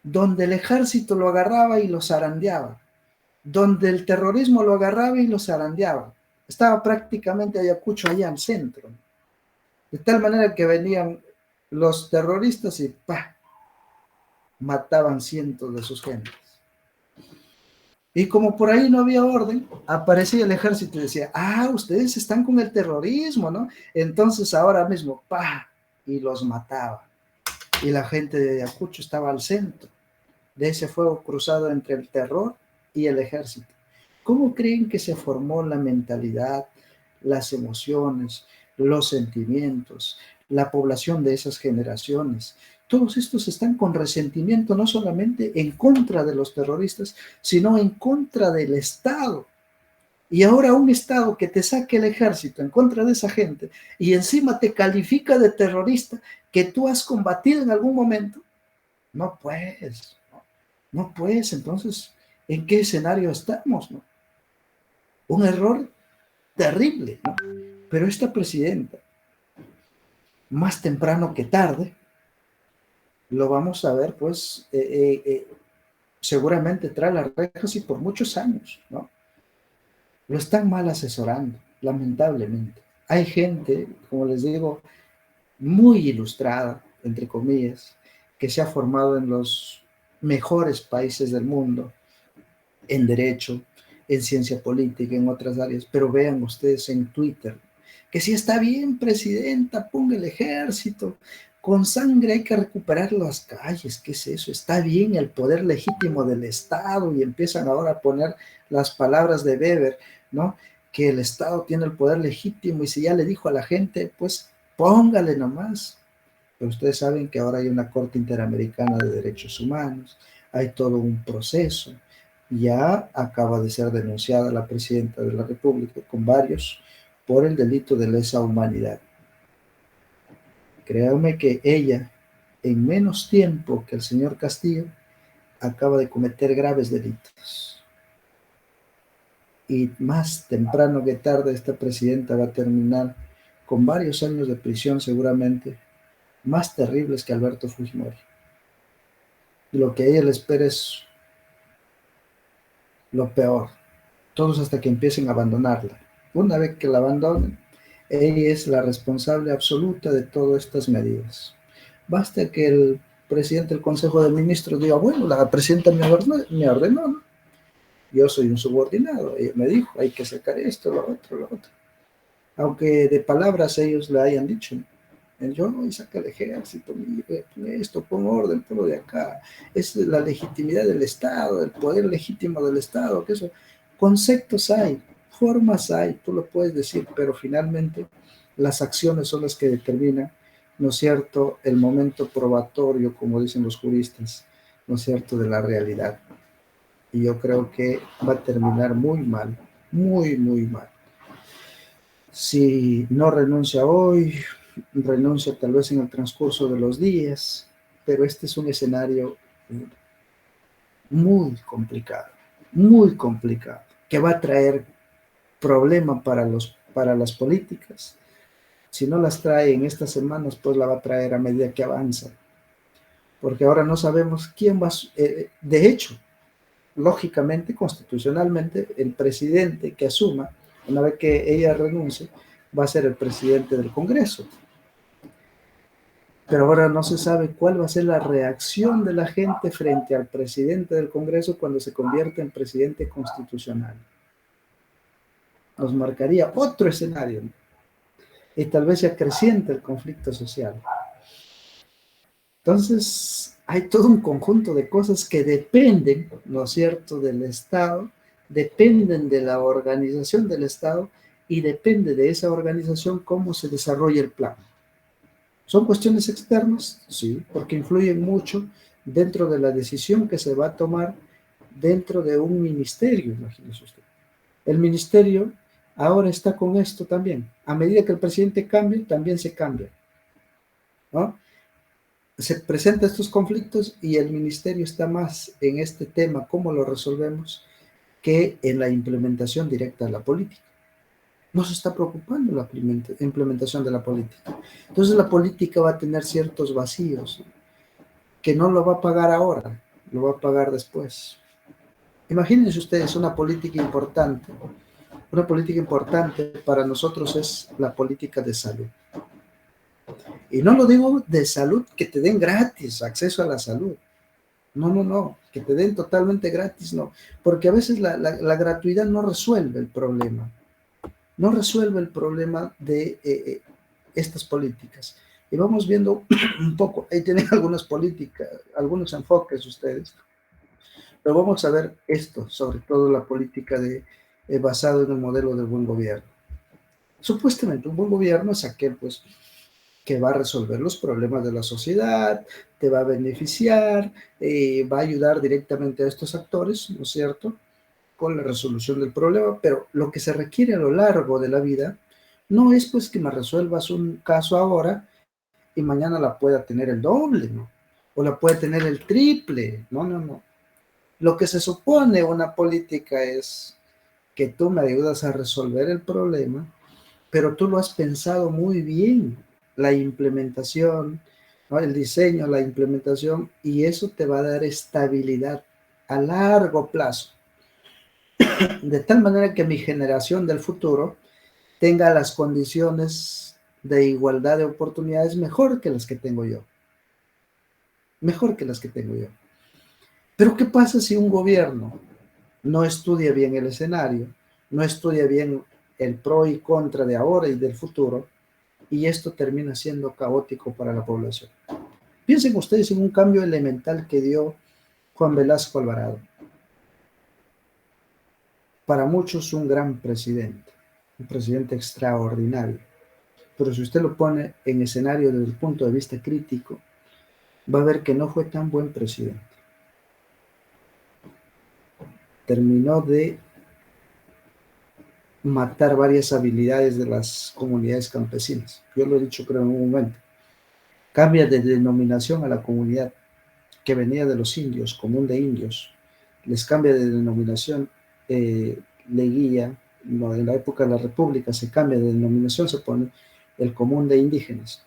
donde el ejército lo agarraba y lo zarandeaba, donde el terrorismo lo agarraba y lo zarandeaba. Estaba prácticamente Ayacucho allá al centro, de tal manera que venían los terroristas y ¡pah!, mataban cientos de sus gentes. Y como por ahí no había orden, aparecía el ejército y decía, ah, ustedes están con el terrorismo, ¿no? Entonces ahora mismo, ¡pah!, y los mataba. Y la gente de Ayacucho estaba al centro de ese fuego cruzado entre el terror y el ejército. ¿Cómo creen que se formó la mentalidad, las emociones, los sentimientos, la población de esas generaciones? Todos estos están con resentimiento no solamente en contra de los terroristas, sino en contra del Estado. Y ahora un Estado que te saque el ejército en contra de esa gente y encima te califica de terrorista que tú has combatido en algún momento, no puedes, no puedes. Entonces, ¿en qué escenario estamos, no? Un error terrible, ¿no? Pero esta presidenta, más temprano que tarde, lo vamos a ver, pues, seguramente trae las rejas y por muchos años, ¿no? Lo están mal asesorando, lamentablemente. Hay gente, como les digo, muy ilustrada, entre comillas, que se ha formado en los mejores países del mundo, en derecho, en ciencia política, en otras áreas, pero vean ustedes en Twitter, que si está bien, presidenta, ponga el ejército, con sangre hay que recuperar las calles, ¿qué es eso? Está bien el poder legítimo del Estado y empiezan ahora a poner las palabras de Weber, ¿no? Que el Estado tiene el poder legítimo y si ya le dijo a la gente, pues póngale nomás. Pero ustedes saben que ahora hay una Corte Interamericana de Derechos Humanos, hay todo un proceso. Ya acaba de ser denunciada la presidenta de la República con varios por el delito de lesa humanidad. Créanme que ella, en menos tiempo que el señor Castillo, acaba de cometer graves delitos. Y más temprano que tarde esta presidenta va a terminar con varios años de prisión seguramente, más terribles que Alberto Fujimori. Y lo que a ella le espera es lo peor. Todos hasta que empiecen a abandonarla. Una vez que la abandonen, ella es la responsable absoluta de todas estas medidas. Basta que el presidente del Consejo de Ministros diga, bueno, la presidenta me ordenó, ¿no? Yo soy un subordinado. Ella me dijo, hay que sacar esto, lo otro, lo otro. Aunque de palabras ellos le hayan dicho, ¿no? Yo, y saca el ejército, mire, pon esto, pon orden, pon lo de acá. Es la legitimidad del Estado, el poder legítimo del Estado, que eso. Conceptos hay, formas hay, tú lo puedes decir, pero finalmente las acciones son las que determinan, ¿no es cierto?, el momento probatorio, como dicen los juristas, ¿no es cierto?, de la realidad. Y yo creo que va a terminar muy mal, muy, muy mal. Si no renuncia hoy, renuncia tal vez en el transcurso de los días, pero este es un escenario muy complicado, que va a traer problema para las políticas. Si no las trae en estas semanas, pues la va a traer a medida que avanza, porque ahora no sabemos quién va a... de hecho, lógicamente, constitucionalmente, el presidente que asuma, una vez que ella renuncie, va a ser el presidente del Congreso. Pero ahora no se sabe cuál va a ser la reacción de la gente frente al presidente del Congreso cuando se convierta en presidente constitucional. Nos marcaría otro escenario y tal vez se acreciente el conflicto social. Entonces, hay todo un conjunto de cosas que dependen, ¿no es cierto?, del Estado, dependen de la organización del Estado y depende de esa organización cómo se desarrolla el plan. ¿Son cuestiones externas? Sí, porque influyen mucho dentro de la decisión que se va a tomar dentro de un ministerio, imagínese usted. El ministerio ahora está con esto también. A medida que el presidente cambie, también se cambia, ¿no? Se presentan estos conflictos y el ministerio está más en este tema, cómo lo resolvemos, que en la implementación directa de la política. No se está preocupando la implementación de la política. Entonces la política va a tener ciertos vacíos que no lo va a pagar ahora, lo va a pagar después. Imagínense ustedes una política importante. Una política importante para nosotros es la política de salud. Y no lo digo de salud que te den gratis acceso a la salud. No, que te den totalmente gratis, no. Porque a veces la gratuidad no resuelve el problema. No resuelve el problema de estas políticas. Y vamos viendo un poco, ahí tienen algunas políticas, algunos enfoques ustedes, pero vamos a ver esto, sobre todo la política basado en el modelo del buen gobierno. Supuestamente un buen gobierno es aquel pues que va a resolver los problemas de la sociedad, te va a beneficiar, va a ayudar directamente a estos actores, ¿no es cierto?, con la resolución del problema, pero lo que se requiere a lo largo de la vida no es pues que me resuelvas un caso ahora y mañana la pueda tener el doble, ¿no? O la puede tener el triple, no. Lo que se supone una política es que tú me ayudas a resolver el problema, pero tú lo has pensado muy bien, la implementación, ¿no?, el diseño, la implementación, y eso te va a dar estabilidad a largo plazo, de tal manera que mi generación del futuro tenga las condiciones de igualdad de oportunidades mejor que las que tengo yo, mejor que las que tengo yo. Pero ¿qué pasa si un gobierno no estudia bien el escenario, no estudia bien el pro y contra de ahora y del futuro, y esto termina siendo caótico para la población? Piensen ustedes en un cambio elemental que dio Juan Velasco Alvarado. Para muchos un gran presidente, un presidente extraordinario, pero si usted lo pone en escenario desde el punto de vista crítico, va a ver que no fue tan buen presidente. Terminó de matar varias habilidades de las comunidades campesinas. Yo lo he dicho creo en un momento. Cambia de denominación a la comunidad que venía de los indios, común de indios, les cambia de denominación, Leguía, no, en la época de la República se cambia de denominación, se pone el común de indígenas,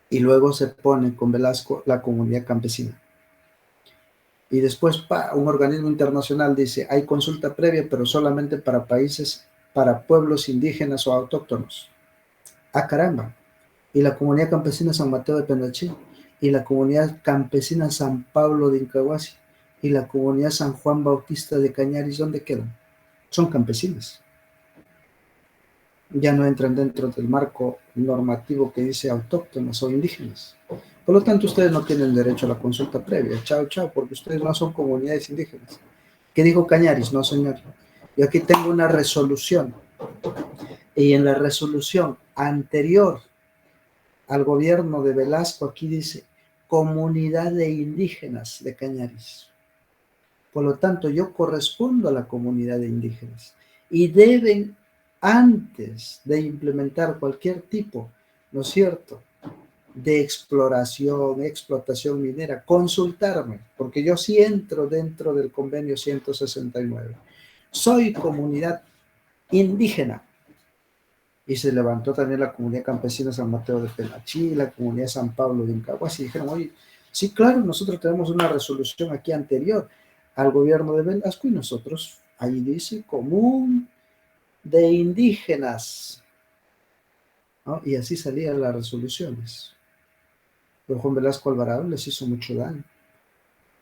y luego se pone con Velasco la comunidad campesina. Y después un organismo internacional dice, hay consulta previa, pero solamente para países, para pueblos indígenas o autóctonos. ¡Ah, caramba! Y la comunidad campesina San Mateo de Penachí, y la comunidad campesina San Pablo de Incahuasi, y la comunidad San Juan Bautista de Cañaris, ¿dónde quedan? Son campesinas. ya no entran dentro del marco normativo que dice autóctonos o indígenas. Por lo tanto, ustedes no tienen derecho a la consulta previa. Chao, chao, porque ustedes no son comunidades indígenas. ¿Qué dijo Cañaris? No, señor. Yo aquí tengo una resolución. Y en la resolución anterior al gobierno de Velasco, aquí dice comunidad de indígenas de Cañaris. Por lo tanto, yo correspondo a la comunidad de indígenas y deben, antes de implementar cualquier tipo, ¿no es cierto?, de exploración, explotación minera, consultarme, porque yo sí entro dentro del convenio 169. Soy comunidad indígena. Y se levantó también la comunidad campesina San Mateo de Penachí, la comunidad San Pablo de Incahuasi, y dijeron, oye, sí, claro, nosotros tenemos una resolución aquí anterior al gobierno de Velasco y nosotros, ahí dice, común de indígenas, ¿no? Y así salían las resoluciones. Pero Juan Velasco Alvarado les hizo mucho daño.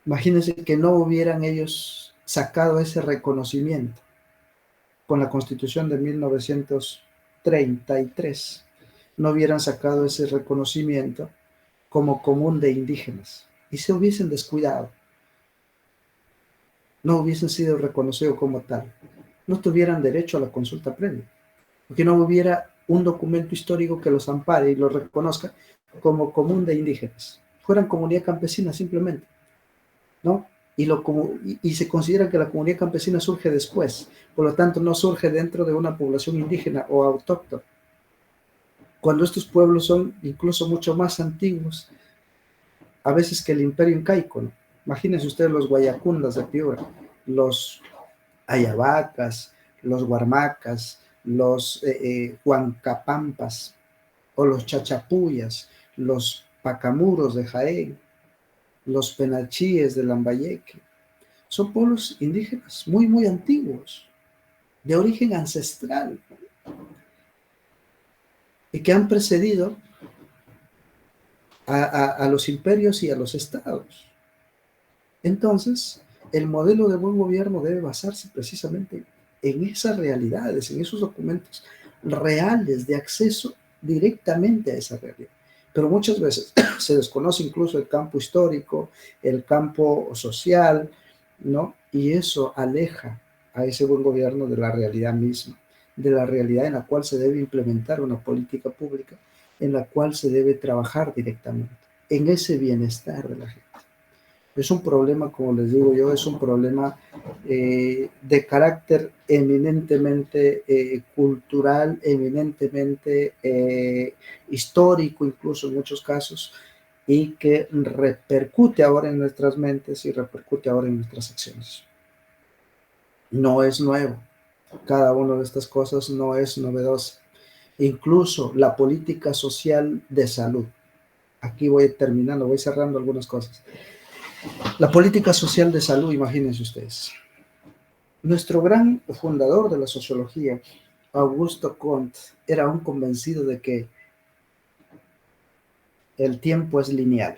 Imagínense que no hubieran ellos sacado ese reconocimiento con la Constitución de 1933, no hubieran sacado ese reconocimiento como común de indígenas y se hubiesen descuidado, no hubiesen sido reconocidos como tal, no tuvieran derecho a la consulta previa, porque no hubiera un documento histórico que los ampare y los reconozca como común de indígenas, fueran comunidad campesina simplemente, ¿no? Y se considera que la comunidad campesina surge después, por lo tanto no surge dentro de una población indígena o autóctona, cuando estos pueblos son incluso mucho más antiguos, a veces que el imperio incaico, ¿no? Imagínense ustedes los guayacundas de Piura, los ayavacas, los guarmacas, los huancapampas, o los chachapuyas, los pacamuros de Jaén, los penachíes de Lambayeque. Son pueblos indígenas muy, muy antiguos, de origen ancestral, y que han precedido a los imperios y a los estados. Entonces, el modelo de buen gobierno debe basarse precisamente en esas realidades, en esos documentos reales de acceso directamente a esa realidad. Pero muchas veces se desconoce incluso el campo histórico, el campo social, ¿no? Y eso aleja a ese buen gobierno de la realidad misma, de la realidad en la cual se debe implementar una política pública, en la cual se debe trabajar directamente, en ese bienestar de la gente. Es un problema, como les digo yo, es un problema de carácter eminentemente cultural, eminentemente histórico, incluso en muchos casos, y que repercute ahora en nuestras mentes y repercute ahora en nuestras acciones. No es nuevo. Cada una de estas cosas no es novedosa. Incluso la política social de salud. Aquí voy terminando, voy cerrando algunas cosas. La política social de salud, imagínense ustedes. Nuestro gran fundador de la sociología, Augusto Comte, era un convencido de que el tiempo es lineal.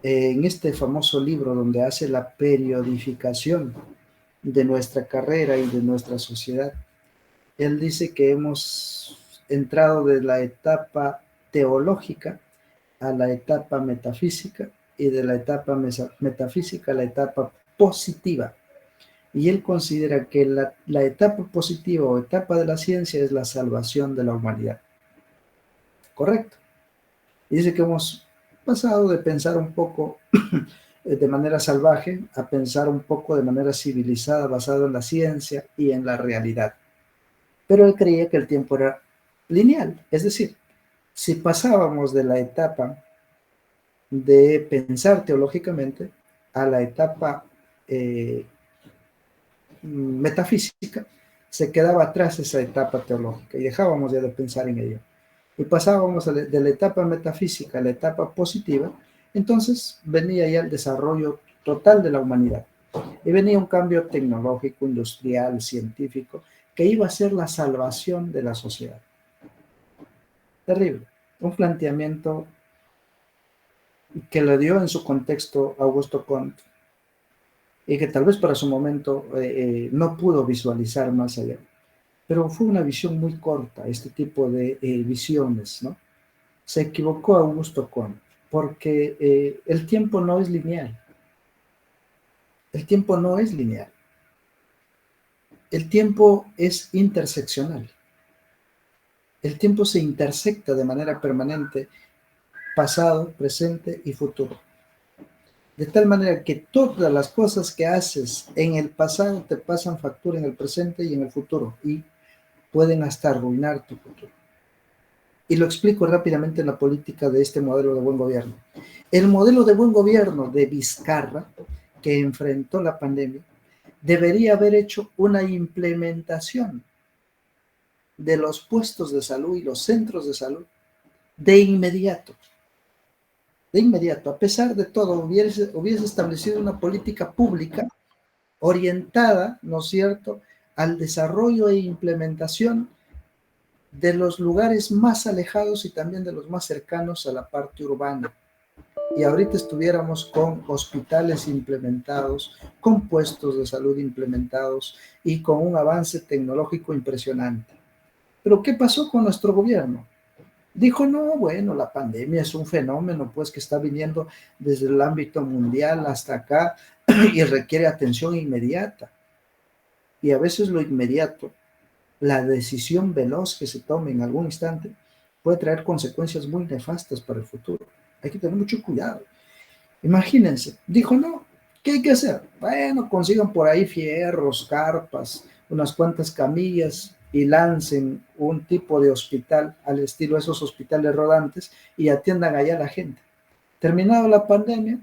En este famoso libro donde hace la periodificación de nuestra carrera y de nuestra sociedad, él dice que hemos entrado de la etapa teológica a la etapa metafísica y de la etapa metafísica a la etapa positiva. Y él considera que la etapa positiva o etapa de la ciencia es la salvación de la humanidad. Correcto. Y dice que hemos pasado de pensar un poco de manera salvaje a pensar un poco de manera civilizada, basado en la ciencia y en la realidad. Pero él creía que el tiempo era lineal, es decir, si pasábamos de la etapa de pensar teológicamente a la etapa metafísica, se quedaba atrás esa etapa teológica y dejábamos ya de pensar en ello. Y pasábamos de la etapa metafísica a la etapa positiva, entonces venía ya el desarrollo total de la humanidad. Y venía un cambio tecnológico, industrial, científico, que iba a ser la salvación de la sociedad. Terrible. Un planteamiento que le dio en su contexto Augusto Comte y que tal vez para su momento no pudo visualizar más allá. pero fue una visión muy corta, este tipo de visiones, ¿no? Se equivocó Augusto Comte, porque el tiempo no es lineal, el tiempo no es lineal, el tiempo es interseccional, el tiempo se intersecta de manera permanente, pasado, presente y futuro. De tal manera que todas las cosas que haces en el pasado te pasan factura en el presente y en el futuro y pueden hasta arruinar tu futuro. Y lo explico rápidamente en la política de este modelo de buen gobierno. El modelo de buen gobierno de Vizcarra, que enfrentó la pandemia, debería haber hecho una implementación de los puestos de salud y los centros de salud de inmediato. De inmediato, a pesar de todo, hubiese establecido una política pública orientada, ¿no es cierto?, al desarrollo e implementación de los lugares más alejados y también de los más cercanos a la parte urbana. Y ahorita estuviéramos con hospitales implementados, con puestos de salud implementados y con un avance tecnológico impresionante. Pero ¿qué pasó con nuestro gobierno? Dijo, no, bueno, la pandemia es un fenómeno pues que está viniendo desde el ámbito mundial hasta acá y requiere atención inmediata. Y a veces lo inmediato, la decisión veloz que se tome en algún instante, puede traer consecuencias muy nefastas para el futuro. Hay que tener mucho cuidado. Imagínense, dijo, no, ¿qué hay que hacer? Bueno, consigan por ahí fierros, carpas, unas cuantas camillas y lancen un tipo de hospital al estilo de esos hospitales rodantes y atiendan allá a la gente. Terminado la pandemia,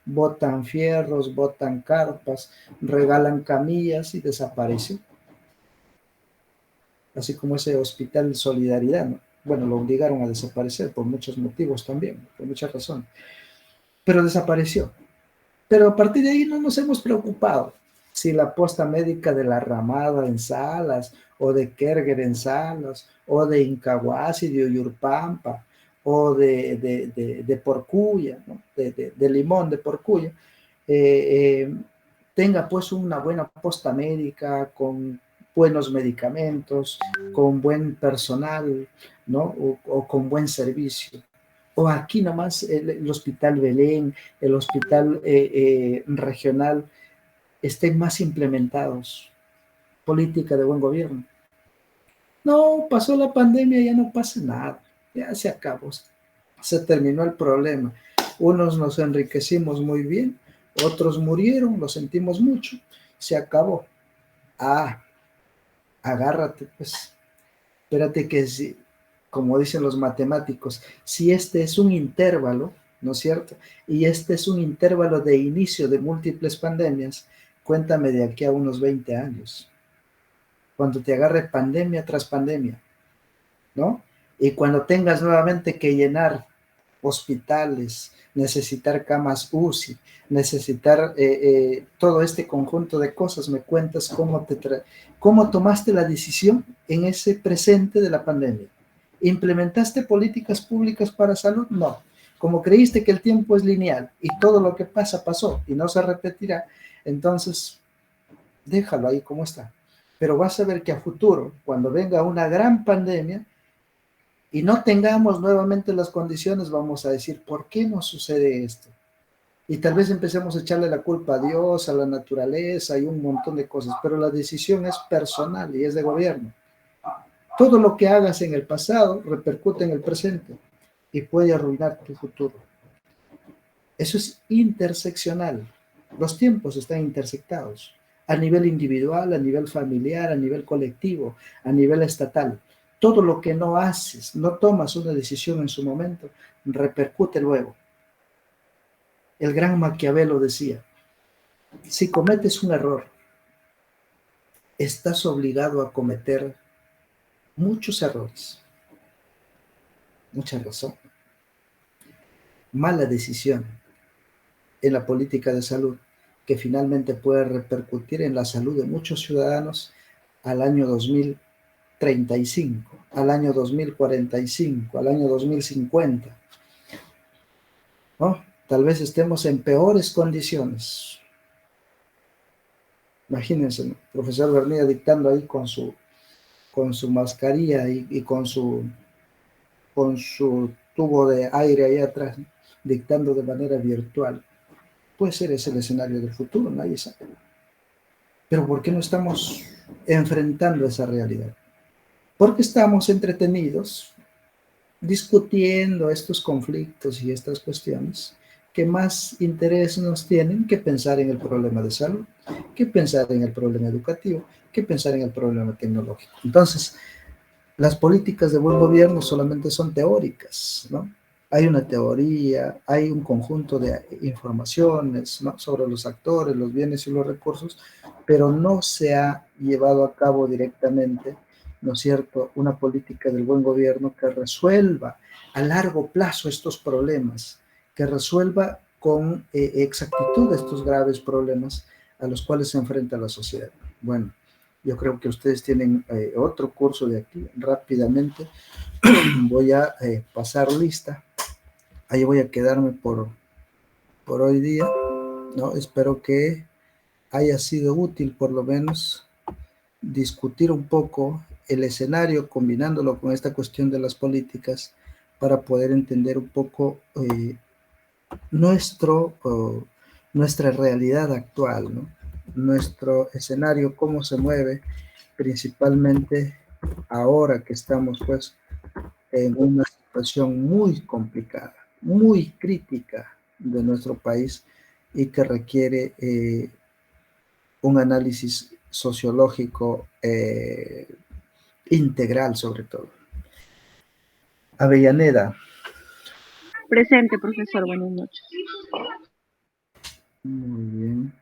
botan fierros, botan carpas, regalan camillas y desaparecen. Así como ese hospital Solidaridad, ¿no? Bueno, lo obligaron a desaparecer por muchos motivos también, por muchas razones, pero desapareció. Pero a partir de ahí no nos hemos preocupado si la posta médica de La Ramada en Salas, o de Kerguer en Salas, o de Incahuasi, de Uyurpampa, o de Porcuya, ¿no? de Limón, de Porcuya, tenga pues una buena posta médica con buenos medicamentos, con buen personal, ¿no? O con buen servicio. O aquí nomás el Hospital Belén, el Hospital Regional estén más implementados. Política de buen gobierno. No, pasó la pandemia, ya no pasa nada, ya se acabó, se terminó el problema. Unos nos enriquecimos muy bien, otros murieron, lo sentimos mucho, se acabó. Ah, agárrate, pues, espérate que si, como dicen los matemáticos, si este es un intervalo, ¿no es cierto? Y este es un intervalo de inicio de múltiples pandemias, cuéntame de aquí a unos 20 años, cuando te agarre pandemia tras pandemia, ¿no? Y cuando tengas nuevamente que llenar hospitales, necesitar camas UCI, necesitar todo este conjunto de cosas, me cuentas cómo tomaste la decisión en ese presente de la pandemia. ¿Implementaste políticas públicas para salud? No. Como creíste que el tiempo es lineal y todo lo que pasa pasó y no se repetirá, entonces déjalo ahí como está. Pero vas a ver que a futuro, cuando venga una gran pandemia, y no tengamos nuevamente las condiciones, vamos a decir, ¿por qué nos sucede esto? Y tal vez empecemos a echarle la culpa a Dios, a la naturaleza y un montón de cosas, pero la decisión es personal y es de gobierno. Todo lo que hagas en el pasado repercute en el presente y puede arruinar tu futuro. Eso es interseccional. Los tiempos están intersectados a nivel individual, a nivel familiar, a nivel colectivo, a nivel estatal. Todo lo que no haces, no tomas una decisión en su momento, repercute luego. El gran Maquiavelo decía, si cometes un error, estás obligado a cometer muchos errores. Mucha razón. Mala decisión en la política de salud, que finalmente puede repercutir en la salud de muchos ciudadanos al año 2035, al año 2045, al año 2050. ¿No? Tal vez estemos en peores condiciones. Imagínense, ¿no? Profesor Bernida dictando ahí con su con su mascarilla y con su tubo de aire ahí atrás, dictando de manera virtual. Puede ser ese el escenario del futuro, nadie sabe. Pero ¿por qué no estamos enfrentando esa realidad? Porque estamos entretenidos discutiendo estos conflictos y estas cuestiones que más interés nos tienen que pensar en el problema de salud, que pensar en el problema educativo, que pensar en el problema tecnológico. Entonces, las políticas de buen gobierno solamente son teóricas, ¿no? Hay una teoría, hay un conjunto de informaciones, ¿no?, sobre los actores, los bienes y los recursos, pero no se ha llevado a cabo directamente, ¿no es cierto?, una política del buen gobierno que resuelva a largo plazo estos problemas, que resuelva con exactitud estos graves problemas a los cuales se enfrenta la sociedad. Bueno, yo creo que ustedes tienen otro curso de aquí. Rápidamente voy a pasar lista. Ahí voy a quedarme por hoy día, ¿no? Espero que haya sido útil por lo menos discutir un poco el escenario combinándolo con esta cuestión de las políticas para poder entender un poco nuestra realidad actual, ¿no? Nuestro escenario, cómo se mueve, principalmente ahora que estamos pues en una situación muy complicada, muy crítica de nuestro país y que requiere un análisis sociológico integral sobre todo. Avellaneda. Presente, profesor, buenas noches. Muy bien.